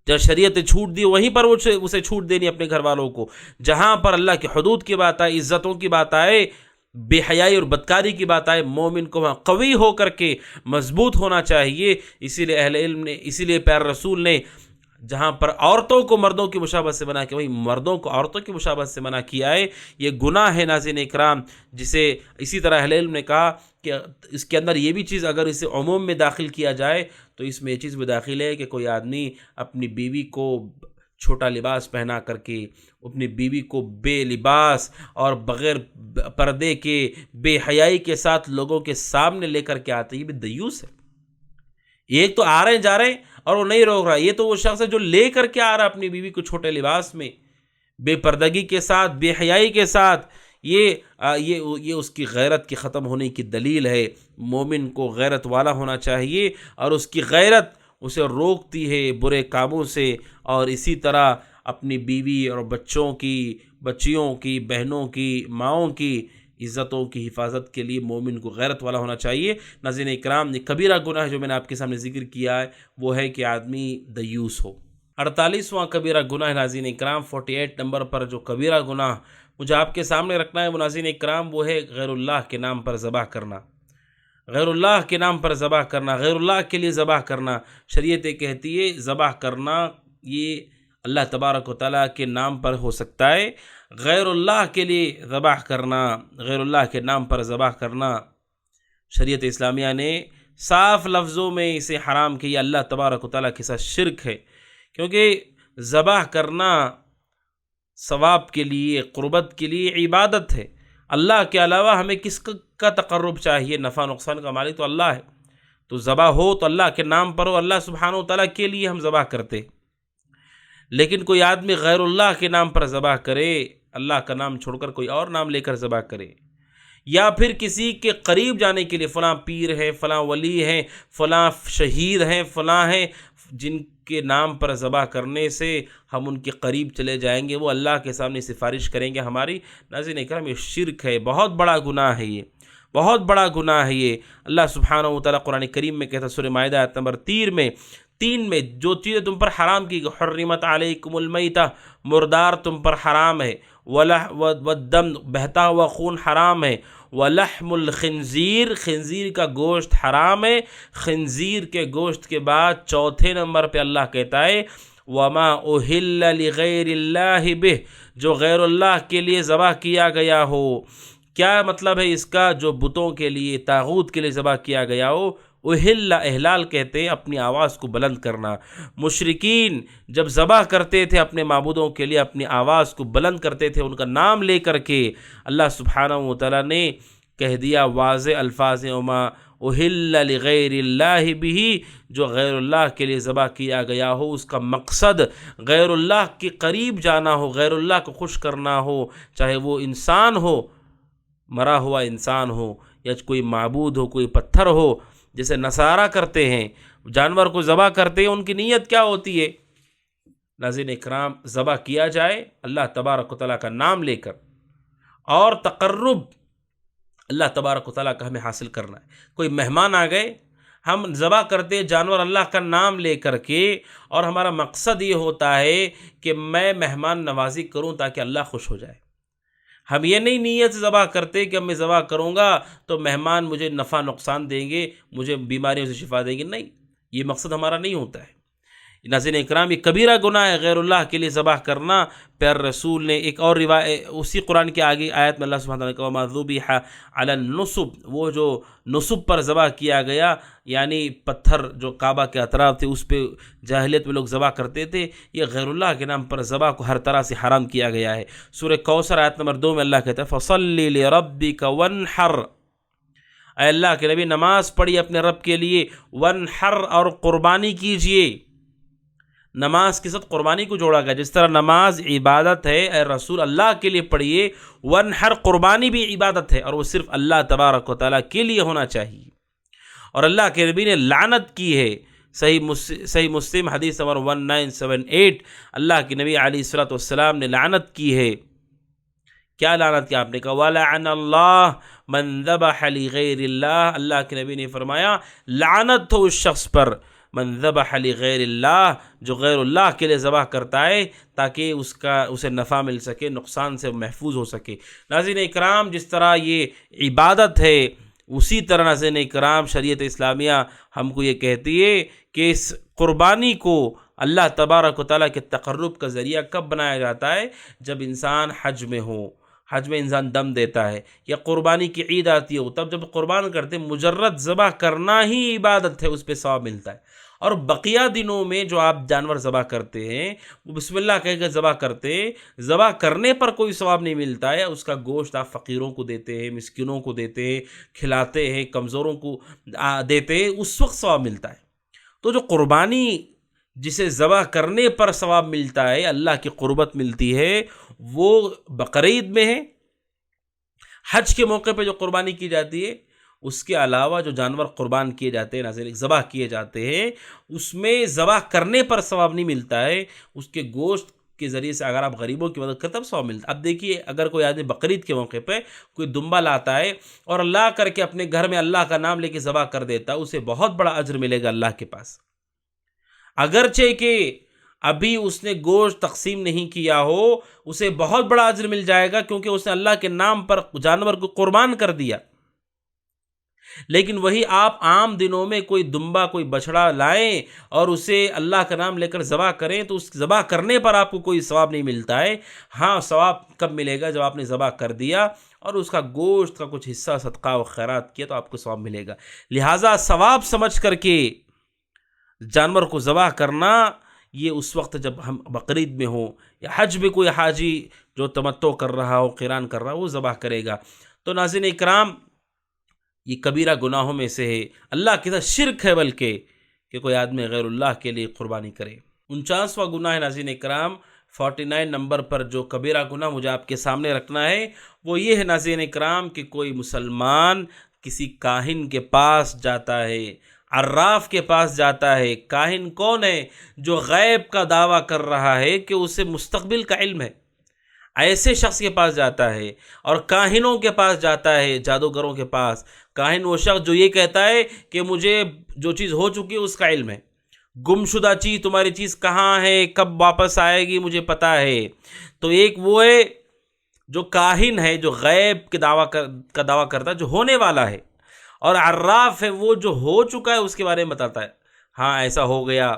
جب شریعت چھوٹ دی وہیں پر اسے چھوٹ دینی اپنے گھر والوں کو، جہاں پر اللہ کی حدود کی بات آئے، عزتوں کی بات آئے، بے حیائی اور بدکاری کی بات آئے، مومن کو وہاں قوی ہو کر کے مضبوط ہونا چاہیے۔ اسی لیے اہل علم نے، اسی لیے پیارے رسول نے جہاں پر عورتوں کو مردوں کی مشابہت سے منع کیا، وہی مردوں کو عورتوں کی مشابہت سے منع کیا ہے۔ یہ گناہ ہے ناظرین اکرام، جسے اسی طرح اہل علم نے کہا کہ اس کے اندر یہ بھی چیز اگر اسے عموم میں داخل کیا جائے تو اس میں یہ چیز بھی داخل ہے کہ کوئی آدمی اپنی بیوی کو چھوٹا لباس پہنا کر کے، اپنی بیوی کو بے لباس اور بغیر پردے کے بے حیائی کے ساتھ لوگوں کے سامنے لے کر کے آتے، یہ بھی دیوس ہے۔ ایک تو آ رہے ہیں جا رہے ہیں اور وہ نہیں روک رہا، یہ تو وہ شخص ہے جو لے کر کے آ رہا اپنی بیوی کو چھوٹے لباس میں، بے پردگی کے ساتھ، بے حیائی کے ساتھ۔ یہ اس کی غیرت کی ختم ہونے کی دلیل ہے۔ مومن کو غیرت والا ہونا چاہیے، اور اس کی غیرت اسے روکتی ہے برے کاموں سے، اور اسی طرح اپنی بیوی اور بچیوں کی بہنوں کی ماؤں کی عزتوں کی حفاظت کے لیے مومن کو غیرت والا ہونا چاہیے۔ ناظرین اکرام، یہ کبیرہ گناہ جو میں نے آپ کے سامنے ذکر کیا ہے وہ ہے کہ آدمی دیوس ہو۔ 48واں کبیرہ گناہ ناظرین اکرام، 48 نمبر پر جو کبیرہ گناہ مجھے آپ کے سامنے رکھنا ہے وہ ناظرین اکرام وہ ہے غیر اللہ کے نام پر ذبح کرنا، غیر اللہ کے نام پر ذبح کرنا، غیر اللہ کے لیے ذبح کرنا۔ شریعت کہتی ہے ذبح کرنا یہ اللہ تبارک و تعالیٰ کے نام پر ہو سکتا ہے، غیر اللہ کے لیے ذبح کرنا، غیر اللہ کے نام پر ذبح کرنا شریعت اسلامیہ نے صاف لفظوں میں اسے حرام کیا۔ اللہ تبارک و تعالیٰ کے ساتھ شرک ہے، کیونکہ ذبح کرنا ثواب کے لیے، قربت کے لیے عبادت ہے۔ اللہ کے علاوہ ہمیں کس کا تقرب چاہیے؟ نفع نقصان کا مالک تو اللہ ہے، تو ذبح ہو تو اللہ کے نام پر ہو، اللہ سبحانہ و تعالیٰ کے لیے ہم ذبح کرتے۔ لیکن کوئی آدمی غیر اللہ کے نام پر ذبح کرے، اللہ کا نام چھوڑ کر کوئی اور نام لے کر ذبح کرے، یا پھر کسی کے قریب جانے کے لیے فلاں پیر ہے، فلاں ولی ہے، فلاں شہید ہیں، فلاں ہیں، جن کے نام پر ذبح کرنے سے ہم ان کے قریب چلے جائیں گے، وہ اللہ کے سامنے سفارش کریں گے ہماری۔ ناظرین اکرام، یہ شرک ہے، بہت بڑا گناہ ہے، یہ بہت بڑا گناہ ہے یہ۔ اللہ سبحانہ و تعالیٰ قرآن کریم میں کہتا ہے سورہ مائدہ آیت نمبر 3 میں جو چیزیں تم پر حرام کی گئی، حرمت علیکم المیتہ، مردار تم پر حرام ہے، والدم، بہتا ہوا خون حرام ہے، ولحم الخنزیر، خنزیر کا گوشت حرام ہے۔ خنزیر کے گوشت کے بعد چوتھے نمبر پہ اللہ کہتا ہے وما اہل لغیر اللہ بہ، جو غیر اللہ کے لیے ذبح کیا گیا ہو۔ کیا مطلب ہے اس کا؟ جو بتوں کے لیے، طاغوت کے لیے ذبح کیا گیا ہو۔ اہل، احلال کہتے ہیں اپنی آواز کو بلند کرنا۔ مشرکین جب ذبح کرتے تھے اپنے معبودوں کے لیے، اپنی آواز کو بلند کرتے تھے ان کا نام لے کر کے، اللہ سبحانہ و تعالیٰ نے کہہ دیا واضح الفاظ وما اہل لغیر اللہ بہ، جو غیر اللہ کے لیے ذبح کیا گیا ہو اس کا مقصد غیر اللہ کے قریب جانا ہو، غیر اللہ کو خوش کرنا ہو، چاہے وہ انسان ہو، مرا ہوا انسان ہو، یا کوئی معبود ہو، کوئی پتھر ہو، جیسے نصارہ کرتے ہیں، جانور کو ذبح کرتے ہیں۔ ان کی نیت کیا ہوتی ہے؟ ناظرین اکرام، ذبح کیا جائے اللہ تبارک و تعالیٰ کا نام لے کر، اور تقرب اللہ تبارک و تعالیٰ کا ہمیں حاصل کرنا ہے۔ کوئی مہمان آ گئے، ہم ذبح کرتے جانور اللہ کا نام لے کر کے، اور ہمارا مقصد یہ ہوتا ہے کہ میں مہمان نوازی کروں تاکہ اللہ خوش ہو جائے۔ ہم یہ نہیں نیت سے ذبح کرتے کہ اب میں ذبح کروں گا تو مہمان مجھے نفع نقصان دیں گے، مجھے بیماریوں سے شفا دیں گے، نہیں، یہ مقصد ہمارا نہیں ہوتا ہے۔ ناظرین اکرام، یہ کبیرہ گناہ ہے غیر اللہ کے لیے ذبح کرنا۔ پیر رسول نے ایک اور روایت اسی قرآن کے آگے آیت میں اللہ سبحانہ وتعالیٰ نے کہا وَمَا ذُبِحَ عَلَى النُّصُبِ، وہ جو نصب پر ذبح کیا گیا، یعنی پتھر جو کعبہ کے اطراف تھے اس پہ جاہلیت میں لوگ ذبح کرتے تھے، یہ غیر اللہ کے نام پر ذبح کو ہر طرح سے حرام کیا گیا ہے۔ سورہ کوثر آیت نمبر 2 میں اللہ کہتا ہے فَصَلِّ لِرَبِّكَ وَانْحَرْ، اے اللہ کے نبی نماز پڑھی اپنے رب کے لیے، وَانْحَرْ، اور قربانی کیجئے۔ نماز کے ساتھ قربانی کو جوڑا گیا، جس طرح نماز عبادت ہے، اے رسول اللہ کے لیے پڑھیے، وَانْحَرْ، قربانی بھی عبادت ہے، اور وہ صرف اللہ تبارک و تعالیٰ کے لیے ہونا چاہیے۔ اور اللہ کے نبی نے لعنت کی ہے، صحیح مسلم حدیث نمبر 1978، اللہ کے نبی علیہ الصلوۃ والسلام نے لعنت کی ہے۔ کیا لعنت کیا؟ آپ نے کہا وَلَعَنَ اللَّهُ مَنْ ذَبَحَ لِغَيْرِ اللَّهِ، اللہ کے نبی نے فرمایا لعنت ہو اس شخص پر، من ذبح لغیر اللہ، جو غیر اللہ کے لیے ذبح کرتا ہے تاکہ اسے نفع مل سکے، نقصان سے محفوظ ہو سکے۔ ناظرین اکرام، جس طرح یہ عبادت ہے اسی طرح ناظرین اکرام شریعت اسلامیہ ہم کو یہ کہتی ہے کہ اس قربانی کو اللہ تبارک و تعالیٰ کے تقرب کا ذریعہ کب بنایا جاتا ہے؟ جب انسان حج میں ہو، حج میں انسان دم دیتا ہے یا قربانی کی عید آتی ہو، تب جب قربان کرتے مجرد ذبح کرنا ہی عبادت ہے، اس پہ ثواب ملتا ہے۔ اور بقیہ دنوں میں جو آپ جانور ذبح کرتے ہیں وہ بسم اللہ کہہ کے ذبح کرتے ہیں، ذبح کرنے پر کوئی ثواب نہیں ملتا ہے، اس کا گوشت آپ فقیروں کو دیتے ہیں، مسکینوں کو دیتے ہیں، کھلاتے ہیں، کمزوروں کو دیتے ہیں، اس وقت ثواب ملتا ہے۔ تو جو قربانی جسے ذبح کرنے پر ثواب ملتا ہے، اللہ کی قربت ملتی ہے، وہ بقرعید میں ہے، حج کے موقع پہ جو قربانی کی جاتی ہے، اس کے علاوہ جو جانور قربان کیے جاتے ہیں، ناظرین ذبح کیے جاتے ہیں، اس میں ذبح کرنے پر ثواب نہیں ملتا ہے، اس کے گوشت کے ذریعے سے اگر آپ غریبوں کی مدد کرتے تب ثواب ملتا ہے۔ اب دیکھیے، اگر کوئی آدمی بقرعید کے موقع پہ کوئی دمبا لاتا ہے اور اللہ کر کے اپنے گھر میں اللہ کا نام لے کے ذبح کر دیتا ہے، اسے بہت بڑا اجر ملے گا اللہ کے پاس، اگرچہ کہ ابھی اس نے گوشت تقسیم نہیں کیا ہو، اسے بہت بڑا اجر مل جائے گا، کیونکہ اس نے اللہ کے نام پر جانور کو قربان کر دیا۔ لیکن وہی آپ عام دنوں میں کوئی دمبا، کوئی بچڑا لائیں اور اسے اللہ کا نام لے کر ذبح کریں تو اس ذبح کرنے پر آپ کو کوئی ثواب نہیں ملتا ہے۔ ہاں، ثواب کب ملے گا؟ جب آپ نے ذبح کر دیا اور اس کا گوشت کا کچھ حصہ صدقہ و خیرات کیا تو آپ کو ثواب ملے گا۔ لہٰذا ثواب سمجھ کر کے جانور کو ذبح کرنا، یہ اس وقت جب ہم بقرعید میں ہوں یا حج میں کوئی حاجی جو تمتع کر رہا ہو، قران کر رہا ہو، وہ ذبح کرے گا۔ تو ناظرین اکرام، یہ کبیرہ گناہوں میں سے ہے، اللہ کے ساتھ شرک ہے، بلکہ کہ کوئی آدمی غیر اللہ کے لیے قربانی کرے۔ 49واں گناہ ہے ناظرین اکرام، 49 نمبر پر جو کبیرہ گناہ مجھے آپ کے سامنے رکھنا ہے وہ یہ ہے ناظرین اکرام کہ کوئی مسلمان کسی کاہن کے پاس جاتا ہے، عراف کے پاس جاتا ہے۔ کاہن کون ہے؟ جو غیب کا دعویٰ کر رہا ہے کہ اسے مستقبل کا علم ہے، ایسے شخص کے پاس جاتا ہے، اور کاہنوں کے پاس جاتا ہے، جادوگروں کے پاس۔ کاہن وہ شخص جو یہ کہتا ہے کہ مجھے جو چیز ہو چکی ہے اس کا علم ہے، گم شدہ چیز، تمہاری چیز کہاں ہے، کب واپس آئے گی، مجھے پتہ ہے۔ تو ایک وہ ہے جو کاہن ہے، جو غیب کے کا دعویٰ کرتا ہے، جو ہونے والا ہے، اور عراف ہے وہ جو ہو چکا ہے اس کے بارے میں بتاتا ہے۔ ہاں، ایسا ہو گیا،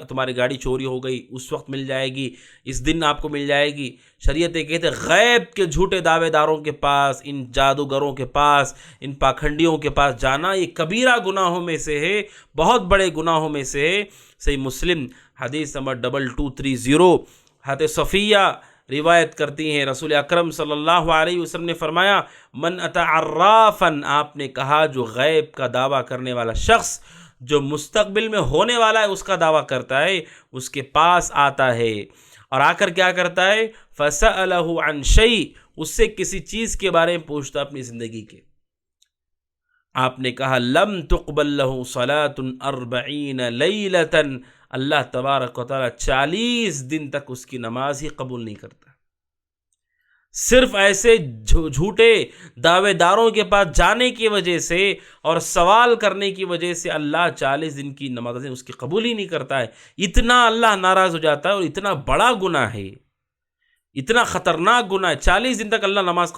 تمہاری گاڑی چوری ہو گئی، اس وقت مل جائے گی، اس دن آپ کو مل جائے گی۔ شریعت کہتے ہیں غیب کے جھوٹے دعوے داروں کے پاس، ان جادوگروں کے پاس، ان پاکھنڈیوں کے پاس جانا یہ کبیرہ گناہوں میں سے ہے، بہت بڑے گناہوں میں سے ہے۔ صحیح مسلم حدیث نمبر 2230، حضرت صفیہ روایت کرتی ہیں، رسول اکرم صلی اللہ علیہ وسلم نے فرمایا من اتی عرافا، آپ نے کہا جو غیب کا دعویٰ کرنے والا شخص، جو مستقبل میں ہونے والا ہے اس کا دعویٰ کرتا ہے، اس کے پاس آتا ہے اور آ کر کیا کرتا ہے؟ فَسَأَلَهُ عَنْ شَيْءٍ، اس سے کسی چیز کے بارے میں پوچھتا اپنی زندگی کے۔ آپ نے کہا لَمْ تُقْبَلْ لَهُ صَلَاةٌ 40 لَيْلَةً، اللہ تبارک و تعالیٰ 40 دن تک اس کی نماز ہی قبول نہیں کرتا۔ صرف ایسے جھوٹے دعوے داروں کے پاس جانے کی وجہ سے اور سوال کرنے کی وجہ سے اللہ 40 دن کی نمازیں اس کی قبول ہی نہیں کرتا ہے۔ اتنا اللہ ناراض ہو جاتا ہے، اور اتنا بڑا گناہ ہے اتنا خطرناک گناہ ہے، 40 دن تک اللہ نماز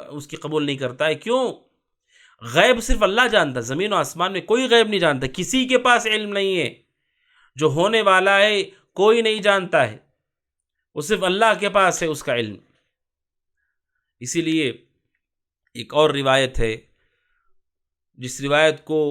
اس کی قبول نہیں کرتا ہے. کیوں؟ غیب صرف اللہ جانتا ہے، زمین و آسمان میں کوئی غیب نہیں جانتا، کسی کے پاس علم نہیں ہے. جو ہونے والا ہے کوئی نہیں جانتا ہے، وہ صرف اللہ کے پاس ہے اس کا علم. اسی لیے ایک اور روایت ہے، جس روایت کو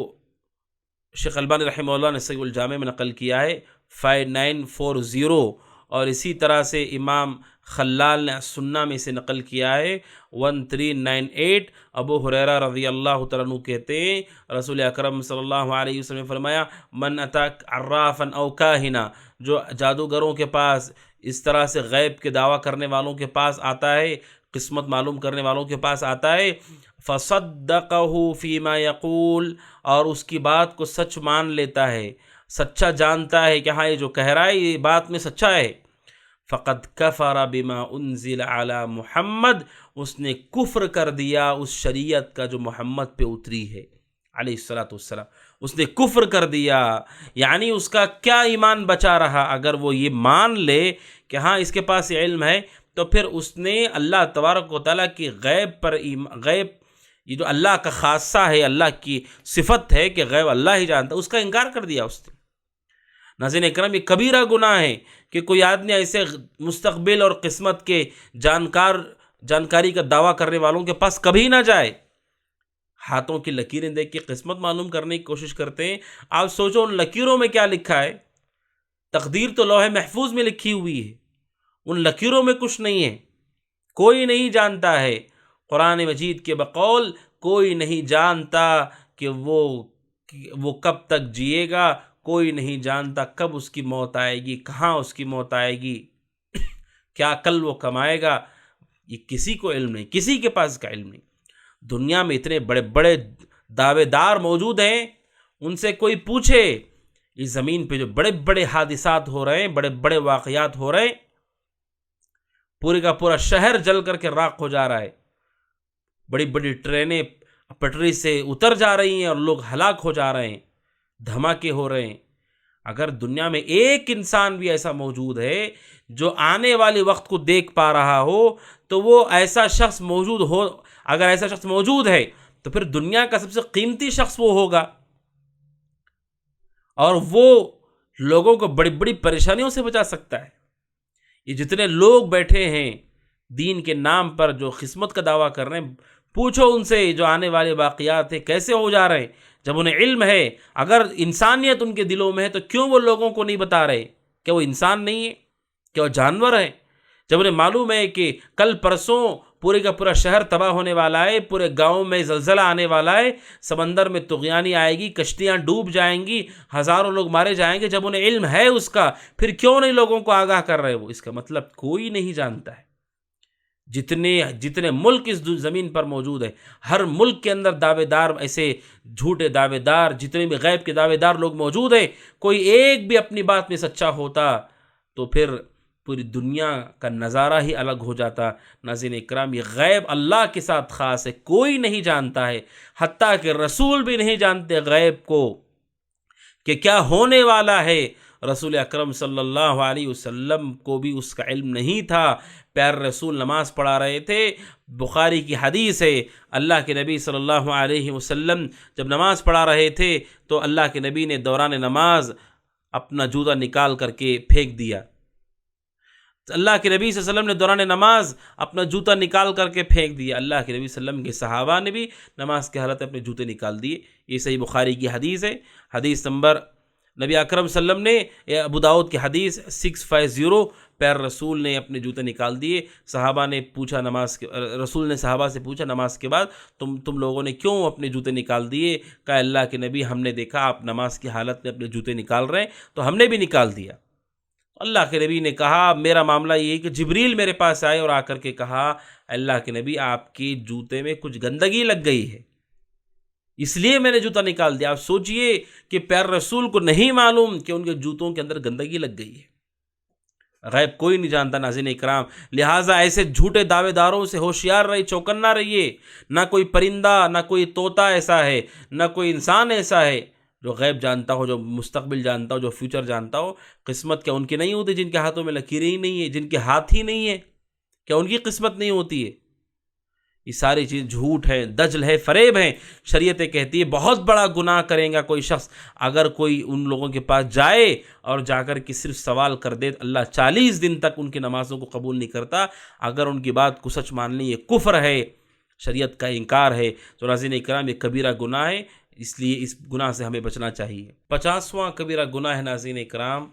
شیخ البانی رحمہ اللہ نے صحیح الجامع میں نقل کیا ہے 5940، اور اسی طرح سے امام خلال نے سنہ میں سے نقل کیا ہے 1398. ابو ہریرہ رضی اللہ تعالیٰ عنہ کہتے ہیں رسول اکرم صلی اللہ علیہ وسلم نے فرمایا من اتاک عرافا او کاہنا، جو جادوگروں کے پاس، اس طرح سے غیب کے دعویٰ کرنے والوں کے پاس آتا ہے، قسمت معلوم کرنے والوں کے پاس آتا ہے، فصدقہ فیما یقول، اور اس کی بات کو سچ مان لیتا ہے، سچا جانتا ہے کہ ہاں یہ جو کہہ رہا ہے یہ بات میں سچا ہے، فقد کفر بما انزل علی محمد، اس نے کفر کر دیا اس شریعت کا جو محمد پہ اتری ہے علیہ الصلاۃ والسلام. اس نے کفر کر دیا، یعنی اس کا کیا ایمان بچا رہا؟ اگر وہ یہ مان لے کہ ہاں اس کے پاس یہ علم ہے، تو پھر اس نے اللہ تبارک و تعالیٰ کی غیب پر غیب، یہ جو اللہ کا خاصہ ہے، اللہ کی صفت ہے کہ غیب اللہ ہی جانتا، اس کا انکار کر دیا اس نے. ناظرین اکرام، یہ کبیرہ گناہ ہے کہ کوئی آدمی ایسے مستقبل اور قسمت کے جانکاری کا دعویٰ کرنے والوں کے پاس کبھی نہ جائے. ہاتھوں کی لکیریں دیکھ کے قسمت معلوم کرنے کی کوشش کرتے ہیں. آپ سوچو ان لکیروں میں کیا لکھا ہے؟ تقدیر تو لوح محفوظ میں لکھی ہوئی ہے، ان لکیروں میں کچھ نہیں ہے. کوئی نہیں جانتا ہے، قرآن مجید کے بقول کوئی نہیں جانتا کہ وہ کب تک جیے گا، کوئی نہیں جانتا کب اس کی موت آئے گی، کہاں اس کی موت آئے گی، کیا کل وہ کمائے گا. یہ کسی کو علم نہیں، کسی کے پاس کا علم نہیں. دنیا میں اتنے بڑے بڑے دعوے دار موجود ہیں، ان سے کوئی پوچھے اس زمین پہ جو بڑے بڑے حادثات ہو رہے ہیں، بڑے بڑے واقعات ہو رہے ہیں، پورے کا پورا شہر جل کر کے راکھ ہو جا رہا ہے، بڑی بڑی ٹرینیں پٹری سے اتر جا رہی ہیں اور لوگ ہلاک ہو جا رہے ہیں، دھماکے ہو رہے ہیں. اگر دنیا میں ایک انسان بھی ایسا موجود ہے جو آنے والے وقت کو دیکھ پا رہا ہو، تو وہ ایسا شخص موجود ہو، اگر ایسا شخص موجود ہے تو پھر دنیا کا سب سے قیمتی شخص وہ ہوگا، اور وہ لوگوں کو بڑی بڑی پریشانیوں سے بچا سکتا ہے. یہ جتنے لوگ بیٹھے ہیں دین کے نام پر جو قسمت کا دعویٰ کر رہے ہیں، پوچھو ان سے جو آنے والے واقعات ہیں کیسے ہو جا رہے ہیں. جب انہیں علم ہے، اگر انسانیت ان کے دلوں میں ہے، تو کیوں وہ لوگوں کو نہیں بتا رہے کہ وہ انسان نہیں ہے، کہ وہ جانور ہیں؟ جب انہیں معلوم ہے کہ کل پرسوں پورے کا پورا شہر تباہ ہونے والا ہے، پورے گاؤں میں زلزلہ آنے والا ہے، سمندر میں طغیانی آئے گی، کشتیاں ڈوب جائیں گی، ہزاروں لوگ مارے جائیں گے، جب انہیں علم ہے اس کا، پھر کیوں نہیں لوگوں کو آگاہ کر رہے وہ؟ اس کا مطلب کوئی نہیں جانتا ہے. جتنے ملک اس زمین پر موجود ہیں، ہر ملک کے اندر دعوے دار، ایسے جھوٹے دعوے دار، جتنے بھی غیب کے دعوے دار لوگ موجود ہیں، کوئی ایک بھی اپنی بات میں سچا ہوتا تو پھر پوری دنیا کا نظارہ ہی الگ ہو جاتا. ناظرین اکرام، یہ غیب اللہ کے ساتھ خاص ہے، کوئی نہیں جانتا ہے، حتیٰ کہ رسول بھی نہیں جانتے غیب کو کہ کیا ہونے والا ہے. رسول اکرم صلی اللہ علیہ وسلم کو بھی اس کا علم نہیں تھا. پیارے رسول نماز پڑھا رہے تھے، بخاری کی حدیث ہے، اللہ کے نبی صلی اللہ علیہ وسلم جب نماز پڑھا رہے تھے تو اللہ کے نبی نے دوران نماز اپنا جوتا نکال کر کے پھینک دیا. اللہ کے نبی صلی اللہ علیہ وسلم نے دوران نماز اپنا جوتا نکال کر کے پھینک دیا. اللہ کے نبی صلی اللہ علیہ وسلم کے صحابہ نے بھی نماز کے حالت میں اپنے جوتے نکال دیے. یہ صحیح بخاری کی حدیث ہے، حدیث نمبر نبی اکرم صلی اللہ علیہ وسلم نے، ابو داؤد کی حدیث 650، پیر رسول نے اپنے جوتے نکال دیے. صحابہ نے پوچھا رسول نے صحابہ سے پوچھا نماز کے بعد، تم لوگوں نے کیوں اپنے جوتے نکال دیے؟ کہا اللہ کے نبی، ہم نے دیکھا آپ نماز کی حالت میں اپنے جوتے نکال رہے ہیں تو ہم نے بھی نکال دیا. اللہ کے نبی نے کہا میرا معاملہ یہ ہے کہ جبریل میرے پاس آئے اور آ کر کے کہا اللہ کے نبی آپ کے جوتے میں کچھ گندگی لگ گئی ہے، اس لیے میں نے جوتا نکال دیا. آپ سوچئے کہ پیارے رسول کو نہیں معلوم کہ ان کے جوتوں کے اندر گندگی لگ گئی ہے. غیب کوئی نہیں جانتا ناظرین اکرام، لہٰذا ایسے جھوٹے دعوے داروں سے ہوشیار رہیے، چوکنا رہیے. نہ کوئی پرندہ، نہ کوئی طوطا ایسا ہے، نہ کوئی انسان ایسا ہے جو غیب جانتا ہو، جو مستقبل جانتا ہو، جو فیوچر جانتا ہو. قسمت کیا ان کی نہیں ہوتی جن کے ہاتھوں میں لکیریں ہی نہیں ہیں، جن کے ہاتھ ہی نہیں ہیں؟ کیا ان کی قسمت نہیں ہوتی ہے؟ یہ ساری چیز جھوٹ ہے، دجل ہے، فریب ہے۔ شریعت کہتی ہے بہت بڑا گناہ کرے گا کوئی شخص اگر کوئی ان لوگوں کے پاس جائے اور جا کر کے صرف سوال کر دے، اللہ 40 دن تک ان کی نمازوں کو قبول نہیں کرتا۔ اگر ان کی بات کو سچ مان لیں یہ کفر ہے، شریعت کا انکار ہے۔ تو ناظرین اکرام، یہ کبیرہ گناہ ہے، اس لیے اس گناہ سے ہمیں بچنا چاہیے۔ 50واں کبیرہ گناہ ہے ناظرین اکرام،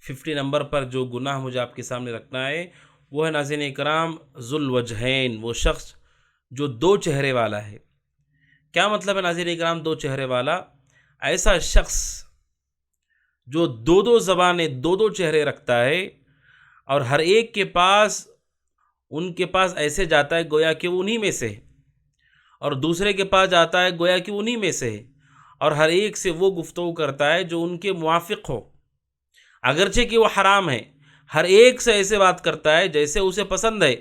50 نمبر پر جو گناہ مجھے آپ کے سامنے رکھنا ہے وہ ہے ناظرین اکرام ذو الوجہین، وہ شخص جو دو چہرے والا ہے۔ کیا مطلب ہے ناظرین اکرام دو چہرے والا؟ ایسا شخص جو دو زبانیں، دو چہرے رکھتا ہے اور ہر ایک کے پاس ان کے پاس ایسے جاتا ہے گویا کہ انہی میں سے ہے، اور دوسرے کے پاس جاتا ہے گویا کہ انہی میں سے ہے، اور ہر ایک سے وہ گفتگو کرتا ہے جو ان کے موافق ہو، اگرچہ کہ وہ حرام ہے۔ ہر ایک سے ایسے بات کرتا ہے جیسے اسے پسند ہے،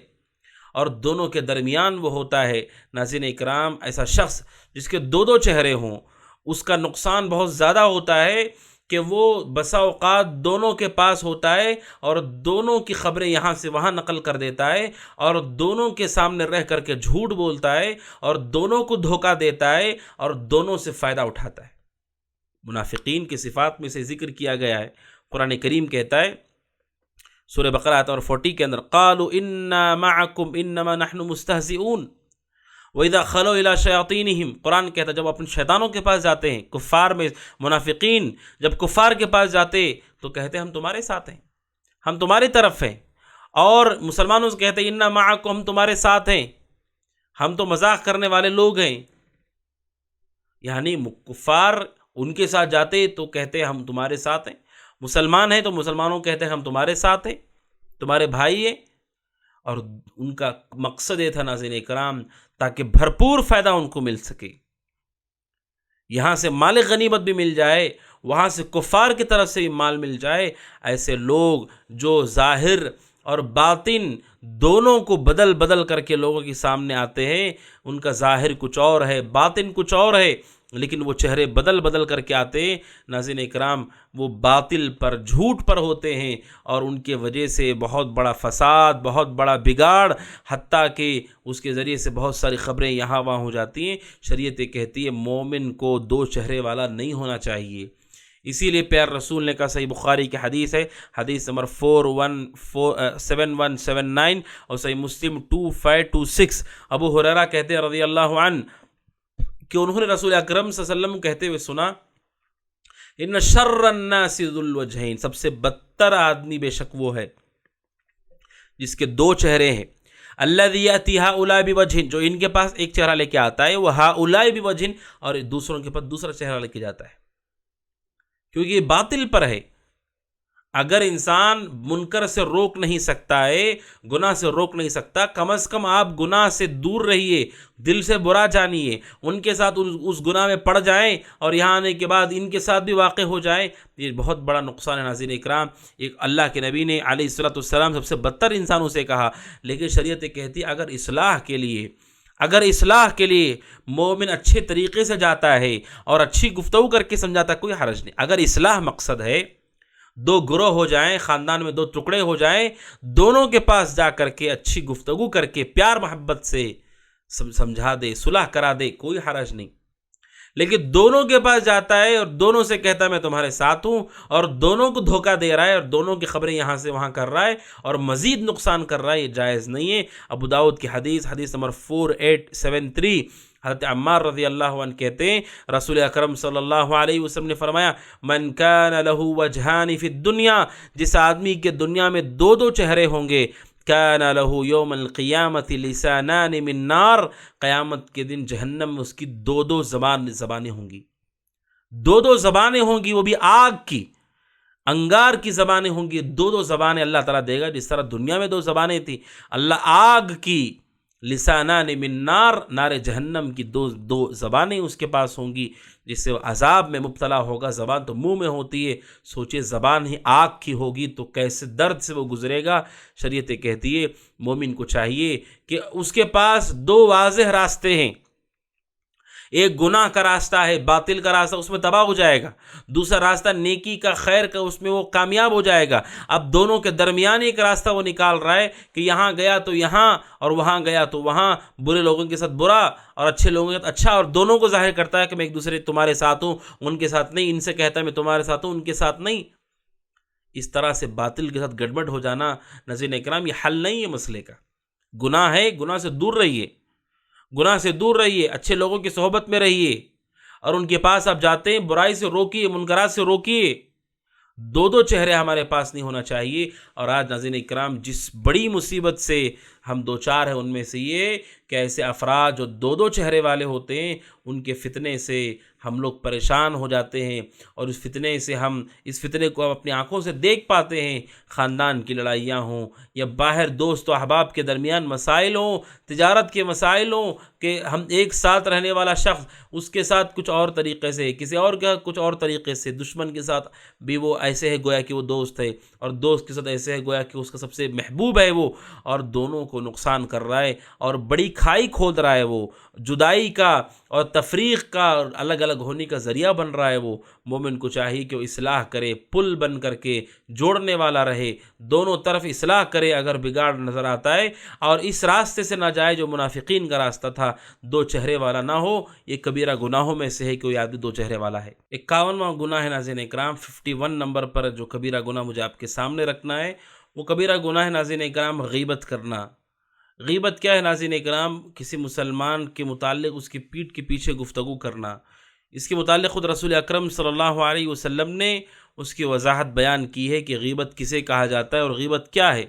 اور دونوں کے درمیان وہ ہوتا ہے۔ ناظرین اکرام، ایسا شخص جس کے دو چہرے ہوں اس کا نقصان بہت زیادہ ہوتا ہے کہ وہ بسا اوقات دونوں کے پاس ہوتا ہے اور دونوں کی خبریں یہاں سے وہاں نقل کر دیتا ہے، اور دونوں کے سامنے رہ کر کے جھوٹ بولتا ہے، اور دونوں کو دھوکہ دیتا ہے، اور دونوں سے فائدہ اٹھاتا ہے۔ منافقین کی صفات میں سے ذکر کیا گیا ہے۔ قرآن کریم کہتا ہے سورہ بقرہ آیت نمبر 40 کے اندر، قالوا انا معکم انما نحن مستہزئون وَإِذَا خَلَوْا إِلَىٰ شَيَاطِينِهِمْ۔ قرآن کہتا ہے جب اپنے شیطانوں کے پاس جاتے ہیں، کفار میں منافقین جب کفار کے پاس جاتے تو کہتے ہیں ہم تمہارے ساتھ ہیں، ہم تمہاری طرف ہیں، اور مسلمانوں سے کہتے ہیں انا معکم، ہم تمہارے ساتھ ہیں، ہم تو مذاق کرنے والے لوگ ہیں۔ یعنی کفار ان کے ساتھ جاتے تو کہتے ہیں ہم تمہارے ساتھ ہیں، مسلمان ہیں تو مسلمانوں کہتے ہیں ہم تمہارے ساتھ ہیں، تمہارے بھائی ہیں۔ اور ان کا مقصد یہ تھا ناظرین اکرام تاکہ بھرپور فائدہ ان کو مل سکے، یہاں سے مال غنیمت بھی مل جائے، وہاں سے کفار کی طرف سے بھی مال مل جائے۔ ایسے لوگ جو ظاہر اور باطن دونوں کو بدل بدل کر کے لوگوں کے سامنے آتے ہیں، ان کا ظاہر کچھ اور ہے، باطن کچھ اور ہے، لیکن وہ چہرے بدل بدل کر کے آتے ہیں۔ ناظرین اکرام، وہ باطل پر، جھوٹ پر ہوتے ہیں، اور ان کے وجہ سے بہت بڑا فساد، بہت بڑا بگاڑ، حتیٰ کہ اس کے ذریعے سے بہت ساری خبریں یہاں وہاں ہو جاتی ہیں۔ شریعت کہتی ہے مومن کو دو چہرے والا نہیں ہونا چاہیے۔ اسی لیے پیار رسول نے کہا، صحیح بخاری کی حدیث ہے، حدیث نمبر 7179 اور صحیح مسلم 2526، ابو ہریرہ کہتے ہیں رضی اللہ عنہ کہ انہوں نے رسول اکرم صلی اللہ علیہ وسلم کہتے ہوئے سنا، ان شر الناس ذو الوجہین، سب سے بدتر آدمی بے شک وہ ہے جس کے دو چہرے ہیں، الذی یاتی ہؤلاء بوجہ، جو ان کے پاس ایک چہرہ لے کے آتا ہے، وہ ہؤلاء بوجہ، اور دوسروں کے پاس دوسرا چہرہ لے کے جاتا ہے، کیونکہ یہ باطل پر ہے۔ اگر انسان منکر سے روک نہیں سکتا ہے، گناہ سے روک نہیں سکتا، کم از کم آپ گناہ سے دور رہیے، دل سے برا جانیے، ان کے ساتھ اس گناہ میں پڑ جائیں اور یہاں آنے کے بعد ان کے ساتھ بھی واقع ہو جائیں، یہ بہت بڑا نقصان ہے۔ ناظرین اکرام، ایک اللہ کے نبی نے علیہ الصلوۃ والسلام سب سے بدتر انسانوں سے کہا، لیکن شریعت کہتی اگر اصلاح کے لیے مومن اچھے طریقے سے جاتا ہے اور اچھی گفتگو کر کے سمجھاتا ہے، کوئی حرج نہیں۔ اگر اصلاح مقصد ہے، دو گروہ ہو جائیں، خاندان میں دو ٹکڑے ہو جائیں، دونوں کے پاس جا کر کے اچھی گفتگو کر کے پیار محبت سے سمجھا دے، صلح کرا دے، کوئی حرج نہیں۔ لیکن دونوں کے پاس جاتا ہے اور دونوں سے کہتا ہے میں تمہارے ساتھ ہوں، اور دونوں کو دھوکہ دے رہا ہے اور دونوں کی خبریں یہاں سے وہاں کر رہا ہے اور مزید نقصان کر رہا ہے، یہ جائز نہیں ہے۔ ابو داؤد کی حدیث نمبر 4873، حضرت عمار رضی اللہ عنہ کہتے ہیں رسول اکرم صلی اللہ علیہ وسلم نے فرمایا، من کان لہ وجہان فی الدنیا، جس آدمی کے دنیا میں دو چہرے ہوں گے، کان لہ یوم القیامت لسانان من نار، قیامت کے دن جہنم میں اس کی دو زبانیں ہوں گی، دو زبانیں ہوں گی، وہ بھی آگ کی، انگار کی زبانیں ہوں گی، دو زبانیں اللہ تعالیٰ دے گا، جس طرح دنیا میں دو زبانیں تھیں، اللہ آگ کی، لسانان من نار، نار جہنم کی دو زبانیں اس کے پاس ہوں گی، جس سے وہ عذاب میں مبتلا ہوگا۔ زبان تو منہ میں ہوتی ہے، سوچے زبان ہی آگ کی ہوگی تو کیسے درد سے وہ گزرے گا۔ شریعت کہتی ہے مومن کو چاہیے کہ اس کے پاس دو واضح راستے ہیں، ایک گناہ کا راستہ ہے، باطل کا راستہ، اس میں تباہ ہو جائے گا، دوسرا راستہ نیکی کا، خیر کا، اس میں وہ کامیاب ہو جائے گا۔ اب دونوں کے درمیان ایک راستہ وہ نکال رہا ہے کہ یہاں گیا تو یہاں اور وہاں گیا تو وہاں، برے لوگوں کے ساتھ برا اور اچھے لوگوں کے ساتھ اچھا، اور دونوں کو ظاہر کرتا ہے کہ میں ایک دوسرے تمہارے ساتھ ہوں، ان کے ساتھ نہیں، ان سے کہتا ہے میں تمہارے ساتھ ہوں، ان کے ساتھ نہیں۔ اس طرح سے باطل کے ساتھ گڑبڑ ہو جانا ناظرین اکرام یہ حل نہیں ہے مسئلے کا۔ گناہ ہے، گناہ سے دور رہیے، گناہ سے دور رہیے، اچھے لوگوں کی صحبت میں رہیے، اور ان کے پاس آپ جاتے ہیں برائی سے روکیے، منکرات سے روکیے۔ دو چہرے ہمارے پاس نہیں ہونا چاہیے۔ اور آج ناظرین اکرام جس بڑی مصیبت سے ہم دوچار ہیں ان میں سے یہ کہ ایسے افراد جو دو چہرے والے ہوتے ہیں، ان کے فتنے سے ہم لوگ پریشان ہو جاتے ہیں، اور اس فتنے کو ہم اپنی آنکھوں سے دیکھ پاتے ہیں۔ خاندان کی لڑائیاں ہوں یا باہر دوست و احباب کے درمیان مسائل ہوں، تجارت کے مسائل ہوں، کہ ہم ایک ساتھ رہنے والا شخص اس کے ساتھ کچھ اور طریقے سے، کسی اور کا کچھ اور طریقے سے، دشمن کے ساتھ بھی وہ ایسے ہے گویا کہ وہ دوست ہے، اور دوست کے ساتھ ایسے ہے گویا کہ اس کا سب سے محبوب ہے وہ، اور دونوں کو نقصان کر رہا ہے اور بڑی کھائی کھود رہا ہے، وہ جدائی کا اور تفریق کا اور الگ الگ ہونے کا ذریعہ بن رہا ہے۔ وہ مومن کو چاہیے کہ وہ اصلاح کرے، پل بن کر کے جوڑنے والا رہے، دونوں طرف اصلاح کرے اگر بگاڑ نظر آتا ہے، اور اس راستے سے نہ جائے جو منافقین کا راستہ تھا، دو چہرے والا نہ ہو۔ یہ کبیرہ گناہوں میں سے ہے کہ کوئی آدمی دو چہرے والا ہے۔ 51واں گناہ ہے ناظرین اکرام، 51 نمبر پر جو کبیرہ گناہ مجھے آپ کے سامنے رکھنا ہے، وہ کبیرہ گناہ ہے ناظرین اکرام غیبت کرنا۔ غیبت کیا ہے ناظرین اکرام؟ کسی مسلمان کے متعلق اس کی پیٹھ کے پیچھے گفتگو کرنا۔ اس کے متعلق خود رسول اکرم صلی اللہ علیہ وسلم نے اس کی وضاحت بیان کی ہے کہ غیبت کسے کہا جاتا ہے اور غیبت کیا ہے۔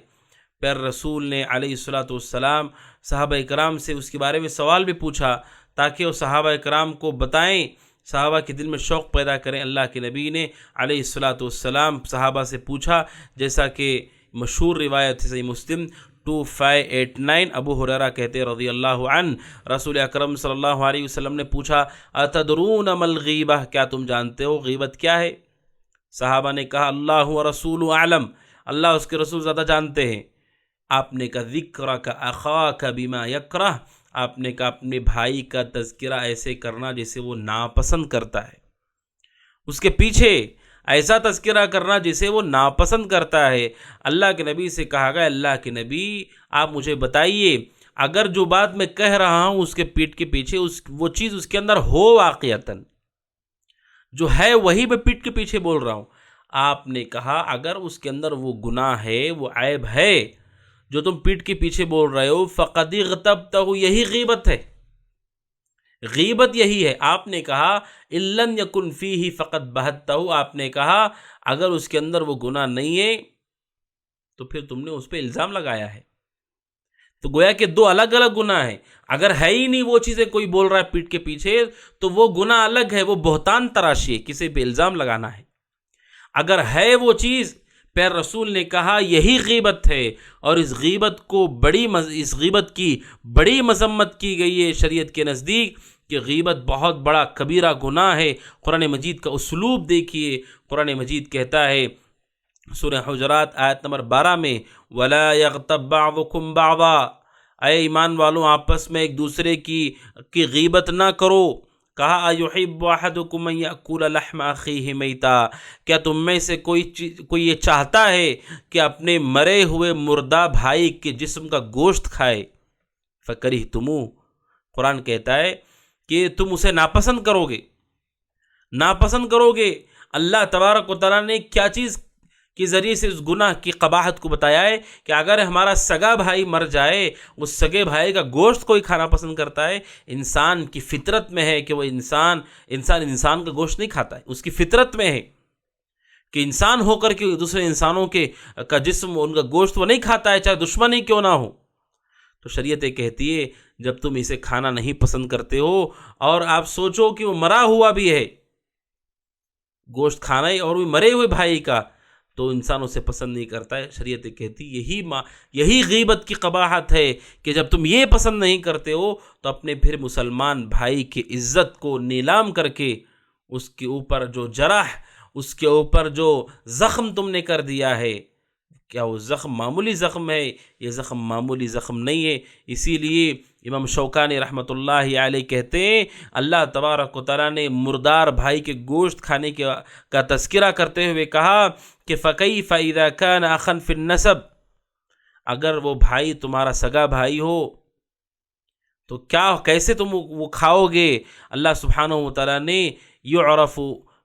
پھر رسول نے علیہ الصلاۃ والسلام صحابہ اکرام سے اس کے بارے میں سوال بھی پوچھا تاکہ وہ صحابہ اکرام کو بتائیں، صحابہ کے دل میں شوق پیدا کریں۔ اللہ کے نبی نے علیہ الصلاۃ والسلام صحابہ سے پوچھا، جیسا کہ مشہور روایت ہے صحیح مسلم 2589، ابو ہریرہ کہتے رضی اللہ عنہ، رسول اکرم صلی اللہ علیہ وسلم نے پوچھا اتدرون ما الغیبہ، کیا تم جانتے ہو غیبت کیا ہے؟ صحابہ نے کہا اللہ و رسول اعلم، اللہ اس کے رسول زیادہ جانتے ہیں۔ آپ نے کہا ذکرک اخاک بما یکرہ، آپ نے کہا اپنے بھائی کا تذکرہ ایسے کرنا جسے وہ ناپسند کرتا ہے، اس کے پیچھے ایسا تذکرہ کرنا جسے وہ ناپسند کرتا ہے۔ اللہ کے نبی سے کہا گیا اللہ کے نبی آپ مجھے بتائیے اگر جو بات میں کہہ رہا ہوں اس کے پیٹھ کے پیچھے وہ چیز اس کے اندر ہو واقعتاً، جو ہے وہی میں پیٹھ کے پیچھے بول رہا ہوں۔ آپ نے کہا اگر اس کے اندر وہ گناہ ہے، وہ عیب ہے جو تم پیٹھ کے پیچھے بول رہے ہو، فقد اغتبتہ، یہی غیبت ہے، غیبت یہی ہے۔ آپ نے کہا اِلَّنْ يَكُنْ فِيهِ فَقَدْ بَهَتَّهُ، آپ نے کہا اگر اس کے اندر وہ گناہ نہیں ہے تو پھر تم نے اس پہ الزام لگایا ہے۔ تو گویا کہ دو الگ الگ گناہ ہیں۔ اگر ہے ہی نہیں وہ چیزیں کوئی بول رہا ہے پیٹھ کے پیچھے تو وہ گناہ الگ ہے، وہ بہتان تراشی ہے، کسی پہ الزام لگانا ہے۔ اگر ہے وہ چیز، پھر رسول نے کہا یہی غیبت ہے، اور اس غیبت کی بڑی مذمت کی گئی ہے شریعت کے نزدیک کہ غیبت بہت بڑا کبیرہ گناہ ہے۔ قرآن مجید کا اسلوب دیکھیے، قرآن مجید کہتا ہے سورہ حجرات آیت نمبر 12 میں وَلَا يَغْتَبْ بَعْضُكُمْ بَعْضًا، اے ایمان والوں آپس میں ایک دوسرے کی غیبت نہ کرو۔ کہا اَيُحِبُّ أَحَدُكُمْ أَن يَأْكُلَ لَحْمَ أَخِيهِ مَيْتًا، کیا تم میں سے کوئی یہ چاہتا ہے کہ اپنے مرے ہوئے مردہ بھائی کے جسم کا گوشت کھائے؟ فَكَرِهْتُمُوهُ، قرآن کہتا ہے کہ تم اسے ناپسند کرو گے۔ اللہ تبارک و تعالیٰ نے کیا چیز کے ذریعے سے اس گناہ کی قباحت کو بتایا ہے کہ اگر ہمارا سگا بھائی مر جائے، اس سگے بھائی کا گوشت کوئی کھانا پسند کرتا ہے۔ انسان کی فطرت میں ہے کہ وہ انسان کا گوشت نہیں کھاتا ہے، اس کی فطرت میں ہے کہ انسان ہو کر کے دوسرے انسانوں کا جسم، ان کا گوشت وہ نہیں کھاتا ہے، چاہے دشمن ہی کیوں نہ ہو۔ تو شریعت کہتی ہے جب تم اسے کھانا نہیں پسند کرتے ہو اور آپ سوچو کہ وہ مرا ہوا بھی ہے، گوشت کھانا ہی اور وہ مرے ہوئے بھائی کا، تو انسان اسے پسند نہیں کرتا ہے۔ شریعت کہتی یہی غیبت کی قباحت ہے کہ جب تم یہ پسند نہیں کرتے ہو تو اپنے پھر مسلمان بھائی کی عزت کو نیلام کر کے اس کے اوپر جو جرح، اس کے اوپر جو زخم تم نے کر دیا ہے، کیا وہ زخم معمولی زخم ہے؟ یہ زخم معمولی زخم نہیں ہے۔ اسی لیے امام شوکانی رحمۃ اللہ علیہ کہتے ہیں اللہ تبارک و تعالیٰ نے مردار بھائی کے گوشت کھانے کا تذکرہ کرتے ہوئے کہا کہ فَكَيْفَ إِذَا كَانَ أَخًا فِي النَّسَبِ، اگر وہ بھائی تمہارا سگا بھائی ہو تو کیسے تم وہ کھاؤ گے؟ اللہ سبحانہ و تعالیٰ نے یعرف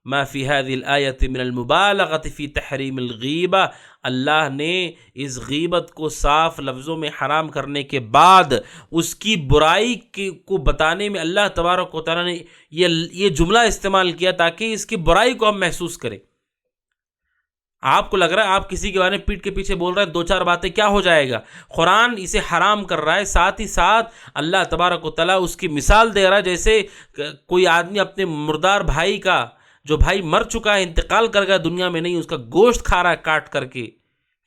ما فی هذه الآیت من المبالغۃ فی تحریم الغیبہ، اللہ نے اس غیبت کو صاف لفظوں میں حرام کرنے کے بعد اس کی برائی کو بتانے میں اللہ تبارک و تعالیٰ نے یہ جملہ استعمال کیا تاکہ اس کی برائی کو ہم محسوس کریں۔ آپ کو لگ رہا ہے آپ کسی کے بارے میں پیٹ کے پیچھے بول رہے ہیں، دو چار باتیں کیا ہو جائے گا؟ قرآن اسے حرام کر رہا ہے، ساتھ ہی ساتھ اللہ تبارک و تعالیٰ اس کی مثال دے رہا ہے جیسے کوئی آدمی اپنے مردار بھائی کا، جو بھائی مر چکا ہے، انتقال کر گیا، دنیا میں نہیں، اس کا گوشت کھا رہا ہے کاٹ کر کے۔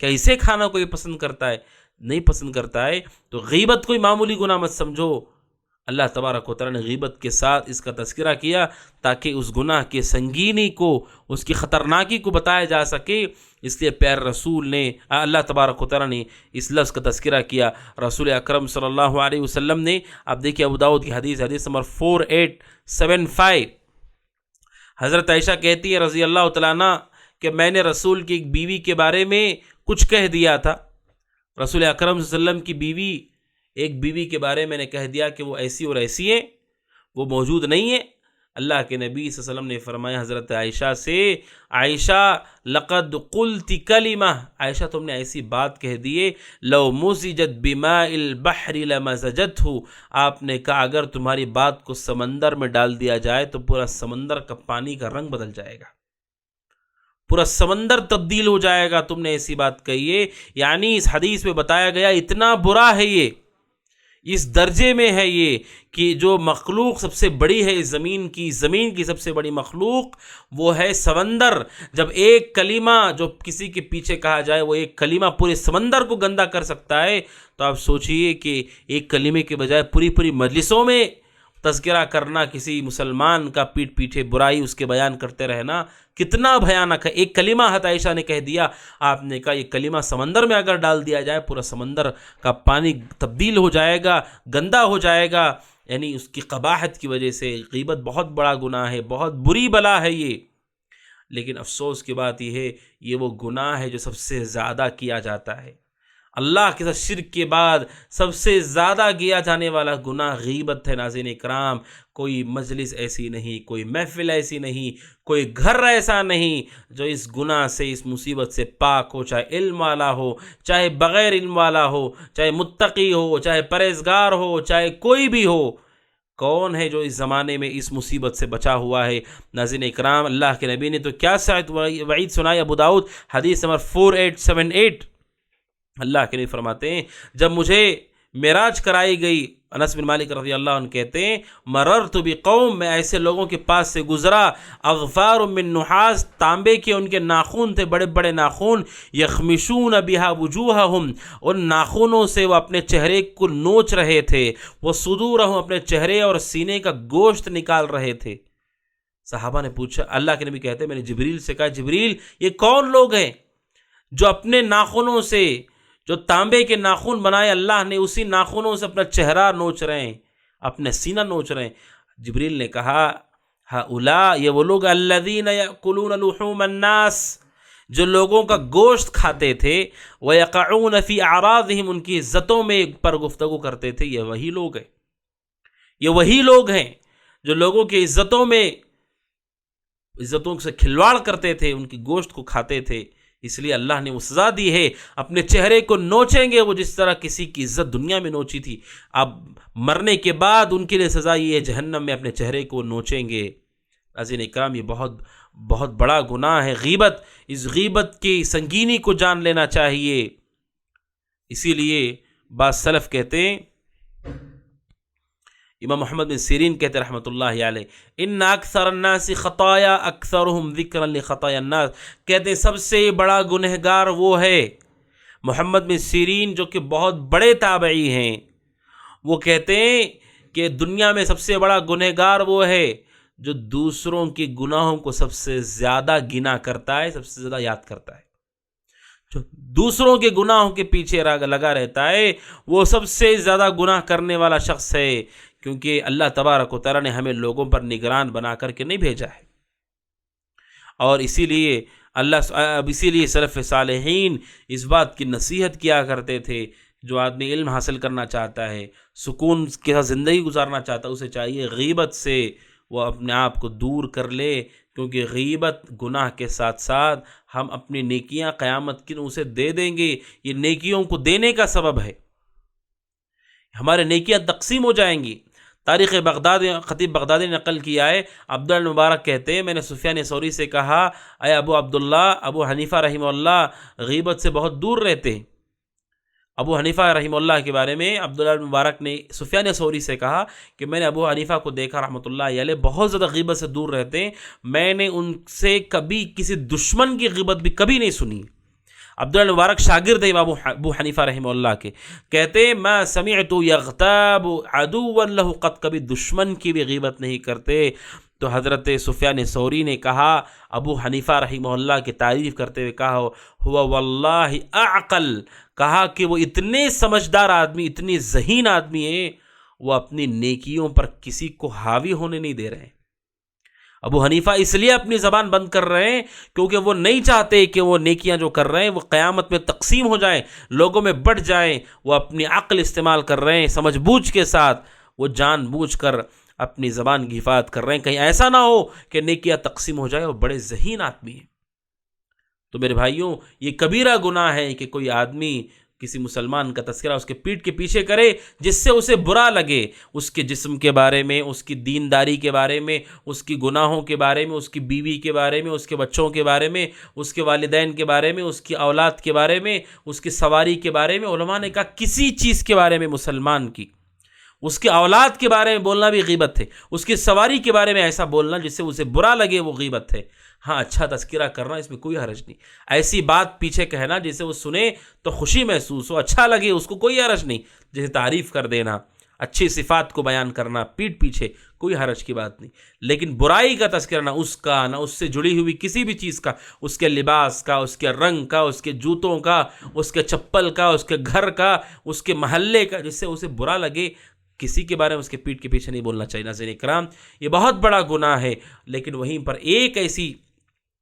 کیا اسے کھانا کوئی پسند کرتا ہے؟ نہیں پسند کرتا ہے۔ تو غیبت کوئی معمولی گناہ مت سمجھو۔ اللہ تبارک و تعالیٰ نے غیبت کے ساتھ اس کا تذکرہ کیا تاکہ اس گناہ کی سنگینی کو، اس کی خطرناکی کو بتایا جا سکے۔ اس لیے پیارے رسول نے، اللہ تبارک و تعالیٰ نے اس لفظ کا تذکرہ کیا۔ رسول اکرم صلی اللہ علیہ وسلم نے، آپ دیکھیے ابو داؤد کی حدیث نمبر 4875، حضرت عائشہ کہتی ہے رضی اللہ تعالیٰ عنہ کہ میں نے رسول کی ایک بیوی کے بارے میں کچھ کہہ دیا تھا۔ رسول اکرم صلی اللہ علیہ وسلم کی بیوی، ایک بیوی کے بارے میں نے کہہ دیا کہ وہ ایسی اور ایسی ہے، وہ موجود نہیں ہے۔ اللہ کے نبی صلی اللہ علیہ وسلم نے فرمایا حضرت عائشہ سے، عائشہ لقد قلت کلمہ، عائشہ تم نے ایسی بات کہہ دیے، لو مزجت بماء البحر لمزجتہ، آپ نے کہا اگر تمہاری بات کو سمندر میں ڈال دیا جائے تو پورا سمندر کا پانی کا رنگ بدل جائے گا، پورا سمندر تبدیل ہو جائے گا، تم نے ایسی بات کہی ہے۔ یعنی اس حدیث میں بتایا گیا اتنا برا ہے یہ، اس درجے میں ہے یہ کہ جو مخلوق سب سے بڑی ہے زمین کی سب سے بڑی مخلوق وہ ہے سمندر۔ جب ایک کلمہ جو کسی کے پیچھے کہا جائے، وہ ایک کلمہ پورے سمندر کو گندا کر سکتا ہے، تو آپ سوچئے کہ ایک کلمے کے بجائے پوری مجلسوں میں تذکرہ کرنا کسی مسلمان کا، پیٹھ پیچھے برائی اس کے بیان کرتے رہنا کتنا بھیانک ہے۔ ایک کلمہ حضرت عائشہ نے کہہ دیا، آپ نے کہا یہ کلمہ سمندر میں اگر ڈال دیا جائے پورا سمندر کا پانی تبدیل ہو جائے گا، گندا ہو جائے گا۔ یعنی اس کی قباحت کی وجہ سے غیبت بہت بڑا گناہ ہے، بہت بری بلا ہے یہ۔ لیکن افسوس کی بات یہ ہے، یہ وہ گناہ ہے جو سب سے زیادہ کیا جاتا ہے۔ اللہ کے ساتھ شرک کے بعد سب سے زیادہ کیا جانے والا گناہ غیبت ہے۔ ناظرین اکرام، کوئی مجلس ایسی نہیں، کوئی محفل ایسی نہیں، کوئی گھر ایسا نہیں جو اس گناہ سے، اس مصیبت سے پاک ہو، چاہے علم والا ہو، چاہے بغیر علم والا ہو، چاہے متقی ہو، چاہے پرہیزگار ہو، چاہے کوئی بھی ہو۔ کون ہے جو اس زمانے میں اس مصیبت سے بچا ہوا ہے؟ ناظرین اکرام، اللہ کے نبی نے تو کیا سعت وعید سنائی، ابو داؤد حدیث نمبر 4878، اللہ کے نبی فرماتے ہیں جب مجھے معراج کرائی گئی، انس بن مالک رضی اللہ عنہ کہتے ہیں مررت بقوم، میں ایسے لوگوں کے پاس سے گزرا، اغفار من نحاس، تانبے کے ان کے ناخن تھے، بڑے بڑے ناخن، یخمشون بها وجوہہم، ان ناخنوں سے وہ اپنے چہرے کو نوچ رہے تھے، وہ صدورہم، اپنے چہرے اور سینے کا گوشت نکال رہے تھے۔ صحابہ نے پوچھا، اللہ کے نبی کہتے ہیں میں نے جبریل سے کہا جبریل یہ کون لوگ ہیں جو اپنے ناخنوں سے، جو تانبے کے ناخن بنائے اللہ نے، اسی ناخنوں سے اپنا چہرہ نوچ رہے ہیں، اپنے سینہ نوچ رہے ہیں؟ جبریل نے کہا ہؤلاء، یہ وہ لوگ، الذین یأکلون لحوم الناس، جو لوگوں کا گوشت کھاتے تھے، ویقعون فی اعراضہم، ان کی عزتوں میں پر گفتگو کرتے تھے، یہ وہی لوگ ہیں، یہ وہی لوگ ہیں جو لوگوں کی عزتوں سے کھلواڑ کرتے تھے، ان کی گوشت کو کھاتے تھے۔ اس لیے اللہ نے وہ سزا دی ہے، اپنے چہرے کو نوچیں گے وہ جس طرح کسی کی عزت دنیا میں نوچی تھی، اب مرنے کے بعد ان کے لیے سزا یہ ہے جہنم میں اپنے چہرے کو نوچیں گے۔ عزیزان اکرام، یہ بہت بہت بڑا گناہ ہے غیبت۔ اس غیبت کی سنگینی کو جان لینا چاہیے۔ اسی لیے بعض سلف کہتے ہیں، امام محمد بن سیرین کہتے رحمۃ اللہ علیہ، ان اکثر الناس خطایا اکثرهم ذکرا لخطایا الناس، کہتے ہیں سب سے بڑا گنہگار وہ ہے، محمد بن سیرین جو کہ بہت بڑے تابعی ہیں، وہ کہتے ہیں کہ دنیا میں سب سے بڑا گنہگار وہ ہے جو دوسروں کے گناہوں کو سب سے زیادہ گنا کرتا ہے، سب سے زیادہ یاد کرتا ہے۔ جو دوسروں کے گناہوں کے پیچھے لگا رہتا ہے وہ سب سے زیادہ گناہ کرنے والا شخص ہے، کیونکہ اللہ تبارک و تعالیٰ نے ہمیں لوگوں پر نگران بنا کر کے نہیں بھیجا ہے۔ اور اسی لیے سلف صالحین اس بات کی نصیحت کیا کرتے تھے، جو آدمی علم حاصل کرنا چاہتا ہے، سکون کے ساتھ زندگی گزارنا چاہتا ہے، اسے چاہیے غیبت سے وہ اپنے آپ کو دور کر لے، کیونکہ غیبت گناہ کے ساتھ ساتھ ہم اپنی نیکیاں قیامت کے دن اسے دے دیں گے، یہ نیکیوں کو دینے کا سبب ہے، ہمارے نیکیاں تقسیم ہو جائیں گی۔ تاریخ بغداد خطیب بغدادی نے نقل کیا ہے، عبداللہ مبارک کہتے ہیں میں نے سفیان ثوری سے کہا اے ابو عبداللہ، ابو حنیفہ رحمہ اللہ غیبت سے بہت دور رہتے ہیں۔ ابو حنیفہ رحمہ اللہ کے بارے میں عبداللہ مبارک نے سفیان ثوری سے کہا کہ میں نے ابو حنیفہ کو دیکھا رحمۃ اللہ علیہ بہت زیادہ غیبت سے دور رہتے ہیں، میں نے ان سے کبھی کسی دشمن کی غیبت بھی کبھی نہیں سنی۔ عبداللہ مبارک شاگرد ہیں ابو حنیفہ رحمہ اللہ کے، کہتے ہیں ما سمعت یغتاب عدوا له قط، کبھی دشمن کی بھی غیبت نہیں کرتے۔ تو حضرت سفیان ثوری نے کہا، ابو حنیفہ رحمہ اللہ کی تعریف کرتے ہوئے کہا ہوا واللہ اعقل، کہا کہ وہ اتنے سمجھدار آدمی، اتنی ذہین آدمی ہیں، وہ اپنی نیکیوں پر کسی کو حاوی ہونے نہیں دے رہے ہیں۔ ابو حنیفہ اس لیے اپنی زبان بند کر رہے ہیں کیونکہ وہ نہیں چاہتے کہ وہ نیکیاں جو کر رہے ہیں وہ قیامت میں تقسیم ہو جائیں، لوگوں میں بٹ جائیں۔ وہ اپنی عقل استعمال کر رہے ہیں، سمجھ بوجھ کے ساتھ، وہ جان بوجھ کر اپنی زبان کی حفاظت کر رہے ہیں، کہیں ایسا نہ ہو کہ نیکیاں تقسیم ہو جائے۔ وہ بڑے ذہین آدمی ہیں۔ تو میرے بھائیوں، یہ کبیرہ گناہ ہے کہ کوئی آدمی کسی مسلمان کا تذکرہ اس کے پیٹھ کے پیچھے کرے جس سے اسے برا لگے، اس کے جسم کے بارے میں، اس کی دینداری کے بارے میں، اس کی گناہوں کے بارے میں، اس کی بیوی کے بارے میں، اس کے بچوں کے بارے میں، اس کے والدین کے بارے میں، اس کی اولاد کے بارے میں، اس کی سواری کے بارے میں۔ علماء نے کہا کسی چیز کے بارے میں مسلمان کی، اس کی اولاد کے بارے میں بولنا بھی غیبت ہے، اس کی سواری کے بارے میں ایسا بولنا جس سے اسے برا لگے وہ غیبت ہے۔ ہاں، اچھا تذکرہ کرنا اس میں کوئی حرج نہیں، ایسی بات پیچھے کہنا جسے وہ سنے تو خوشی محسوس ہو، اچھا لگے، اس کو کوئی حرج نہیں، جیسے تعریف کر دینا، اچھی صفات کو بیان کرنا پیٹھ پیچھے، کوئی حرج کی بات نہیں۔ لیکن برائی کا تذکرہ نہ اس کا، نہ اس سے جڑی ہوئی کسی بھی چیز کا، اس کے لباس کا، اس کے رنگ کا، اس کے جوتوں کا، اس کے چپل کا، اس کے گھر کا، اس کے محلے کا، جس سے اسے برا لگے، کسی کے بارے میں اس کے پیٹھ کے پیچھے نہیں بولنا چاہیے۔ ناظرین کرام، یہ بہت بڑا گناہ ہے، لیکن وہیں پر ایک ایسی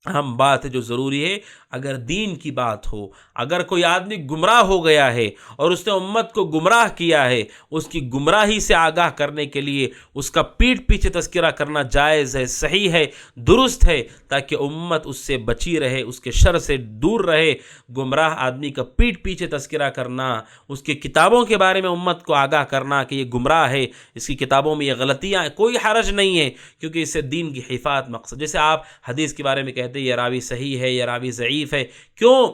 اہم بات ہے جو ضروری ہے، اگر دین کی بات ہو، اگر کوئی آدمی گمراہ ہو گیا ہے اور اس نے امت کو گمراہ کیا ہے، اس کی گمراہی سے آگاہ کرنے کے لیے اس کا پیٹھ پیچھے تذکرہ کرنا جائز ہے، صحیح ہے، درست ہے، تاکہ امت اس سے بچی رہے، اس کے شر سے دور رہے۔ گمراہ آدمی کا پیٹھ پیچھے تذکرہ کرنا، اس کی کتابوں کے بارے میں امت کو آگاہ کرنا کہ یہ گمراہ ہے، اس کی کتابوں میں یہ غلطیاں ہیں، کوئی حرج نہیں ہے، کیونکہ اس سے دین کی حفاظت مقصد۔ جیسے آپ حدیث کے بارے میں کہتے ہیں یہ راوی صحیح ہے، یہ راوی ضعیف ہے، کیوں؟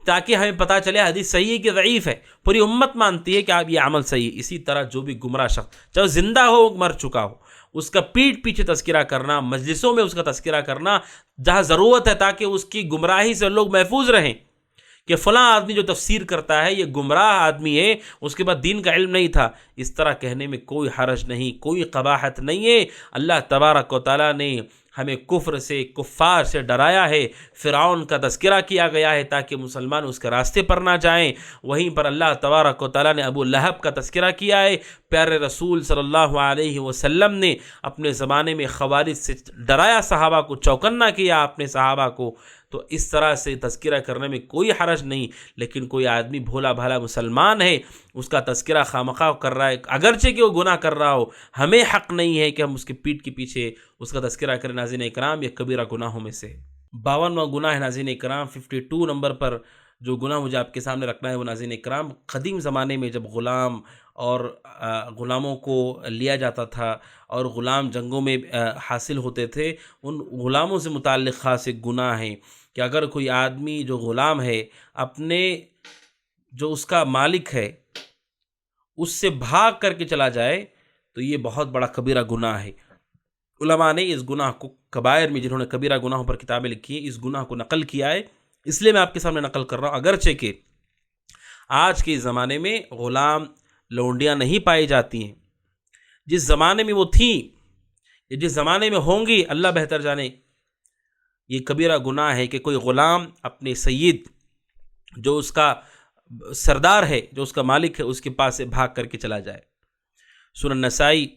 تاکہ ہمیں پتہ چلے حدیث صحیح ہے کہ ضعیف ہے، پوری امت مانتی ہے کہ آپ یہ عمل صحیح ہے۔ اسی طرح جو بھی گمراہ شخص، چاہے زندہ ہو مر چکا ہو، اس کا پیٹھ پیچھے تذکرہ کرنا، مجلسوں میں اس کا تذکرہ کرنا جہاں ضرورت ہے، تاکہ اس کی گمراہی سے لوگ محفوظ رہیں، کہ فلاں آدمی جو تفسیر کرتا ہے یہ گمراہ آدمی ہے، اس کے بعد دین کا علم نہیں تھا، اس طرح کہنے میں کوئی حرج نہیں، کوئی قباحت نہیں ہے۔ اللہ تبارک و تعالیٰ نے ہمیں کفر سے، کفار سے ڈرایا ہے، فرعون کا تذکرہ کیا گیا ہے تاکہ مسلمان اس کے راستے پر نہ جائیں۔ وہیں پر اللہ تبارک و تعالیٰ نے ابو لہب کا تذکرہ کیا ہے، پیارے رسول صلی اللہ علیہ وسلم نے اپنے زمانے میں خوارج سے ڈرایا، صحابہ کو چوکنا کیا اپنے صحابہ کو۔ تو اس طرح سے تذکرہ کرنے میں کوئی حرج نہیں، لیکن کوئی آدمی بھولا بھالا مسلمان ہے، اس کا تذکرہ خواہ کر رہا ہے، اگرچہ کہ وہ گناہ کر رہا ہو، ہمیں حق نہیں ہے کہ ہم اس کی پیٹھ کے پیچھے اس کا تذکرہ کریں۔ ناظرین اکرام، یہ کبیرہ گناہوں میں سے 52واں گناہ ہے۔ ناظرین اکرام، 52 نمبر پر جو گناہ مجھے آپ کے سامنے رکھنا ہے وہ ناظرین اکرام، قدیم زمانے میں جب غلام اور غلاموں کو لیا جاتا تھا اور غلام جنگوں میں حاصل ہوتے تھے، ان غلاموں سے متعلق خاص ایک گناہ ہے کہ اگر کوئی آدمی جو غلام ہے اپنے جو اس کا مالک ہے اس سے بھاگ کر کے چلا جائے تو یہ بہت بڑا کبیرہ گناہ ہے۔ علماء نے اس گناہ کو کبائر میں، جنہوں نے کبیرہ گناہوں پر کتابیں لکھی ہیں، اس گناہ کو نقل کیا ہے، اس لیے میں آپ کے سامنے نقل کر رہا ہوں۔ اگرچہ کہ آج کے زمانے میں غلام لونڈیاں نہیں پائی جاتی ہیں، جس زمانے میں وہ تھیں یا جس زمانے میں ہوں گی اللہ بہتر جانے، یہ کبیرہ گناہ ہے کہ کوئی غلام اپنے سید جو اس کا سردار ہے، جو اس کا مالک ہے، اس کے پاس سے بھاگ کر کے چلا جائے۔ سنن نسائی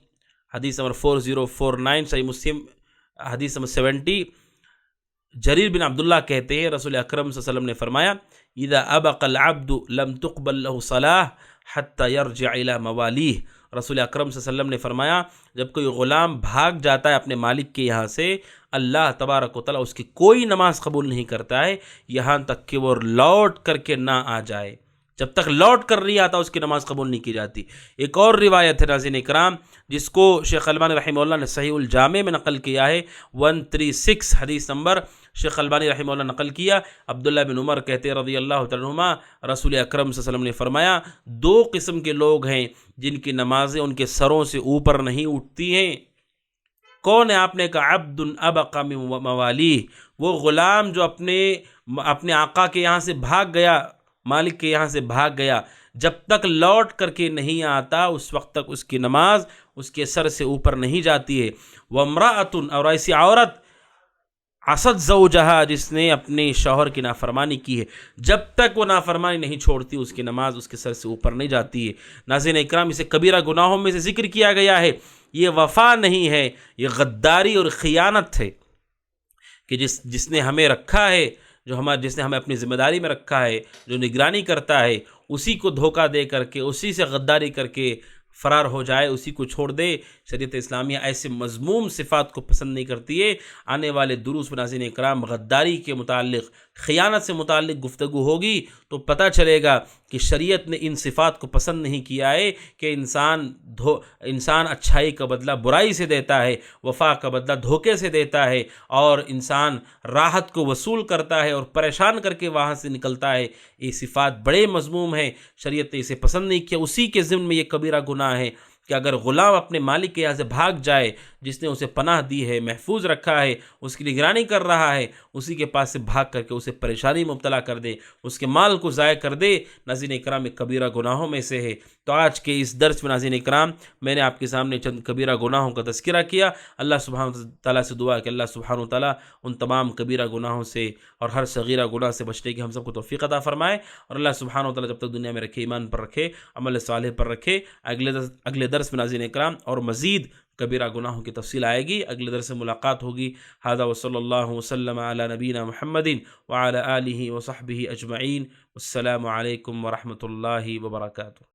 حدیث نمبر 4049، صحیح مسلم حدیث نمبر 70، جریر بن عبداللہ کہتے ہیں رسول اکرم صلی اللہ علیہ وسلم نے فرمایا اذا ابق العبد لم تقبل له صلاح حتى يرجع الى موالیہ۔ رسول اکرم صلی اللہ علیہ وسلم نے فرمایا جب کوئی غلام بھاگ جاتا ہے اپنے مالک کے یہاں سے، اللہ تبارک و تعالیٰ اس کی کوئی نماز قبول نہیں کرتا ہے یہاں تک کہ وہ لوٹ کر کے نہ آ جائے۔ جب تک لوٹ کر نہیں آتا اس کی نماز قبول نہیں کی جاتی۔ ایک اور روایت ہے ناظرین اکرام جس کو شیخ البانی رحمہ اللہ نے صحیح الجامع میں نقل کیا ہے، 136 حدیث نمبر شیخ البانی رحمہ اللہ نقل کیا۔ عبداللہ بن عمر کہتے ہیں رضی اللہ تعالیٰ عنہما رسول اکرم صلی اللہ علیہ وسلم نے فرمایا 2 قسم کے لوگ ہیں جن کی نمازیں ان کے سروں سے اوپر نہیں اٹھتی ہیں۔ کون ہے؟ آپ نے کہا عبد ابق من موالیہ، وہ غلام جو اپنے آقا کے یہاں سے بھاگ گیا، مالک کے یہاں سے بھاگ گیا، جب تک لوٹ کر کے نہیں آتا اس وقت تک اس کی نماز اس کے سر سے اوپر نہیں جاتی ہے۔ وامرأۃ، اور ایسی عورت عصت زوجہا، جس نے اپنے شوہر کی نافرمانی کی ہے، جب تک وہ نافرمانی نہیں چھوڑتی اس کی نماز اس کے سر سے اوپر نہیں جاتی ہے۔ ناظرین اکرام اسے کبیرہ گناہوں میں سے ذکر کیا گیا ہے۔ یہ وفا نہیں ہے، یہ غداری اور خیانت ہے کہ جس نے ہمیں رکھا ہے، جس نے ہمیں اپنی ذمہ داری میں رکھا ہے، جو نگرانی کرتا ہے، اسی کو دھوکہ دے کر کے، اسی سے غداری کر کے فرار ہو جائے، اسی کو چھوڑ دے۔ شریعت اسلامیہ ایسے مذموم صفات کو پسند نہیں کرتی ہے۔ آنے والے دروس میں ناظرین اکرام غداری کے متعلق، خیانت سے متعلق گفتگو ہوگی تو پتہ چلے گا کہ شریعت نے ان صفات کو پسند نہیں کیا ہے کہ انسان اچھائی کا بدلہ برائی سے دیتا ہے، وفا کا بدلہ دھوکے سے دیتا ہے، اور انسان راحت کو وصول کرتا ہے اور پریشان کر کے وہاں سے نکلتا ہے۔ یہ صفات بڑے مذموم ہیں، شریعت نے اسے پسند نہیں کیا۔ اسی کے ضمن میں یہ کبیرہ گناہ ہے کہ اگر غلام اپنے مالک کے یہاں سے بھاگ جائے، جس نے اسے پناہ دی ہے، محفوظ رکھا ہے، اس کی نگرانی کر رہا ہے، اسی کے پاس سے بھاگ کر کے اسے پریشانی میں مبتلا کر دے، اس کے مال کو ضائع کر دے، ناظرین اکرام ایک کبیرہ گناہوں میں سے ہے۔ تو آج کے اس درس میں ناظرین اکرام میں نے آپ کے سامنے چند کبیرہ گناہوں کا تذکرہ کیا۔ اللہ سبحانہ تعالیٰ سے دعا ہے کہ اللہ سبحانہ تعالیٰ ان تمام کبیرہ گناہوں سے اور ہر صغیرہ گناہ سے بچنے کی ہم سب کو توفیق عطا فرمائے، اور اللہ سبحانہ تعالیٰ جب تک دنیا میں رکھے ایمان پر رکھے، عمل صالح پر رکھے۔ اگلے درس میں ناظرین اکرام اور مزید کبیرہ گناہوں کی تفصیل آئے گی، اگلے درس سے ملاقات ہوگی۔ ھذا وصلی اللہ وسلم علی نبینا محمد وعلی آلہ وصحبہ اجمعین۔ السلام علیکم ورحمۃ اللہ وبرکاتہ۔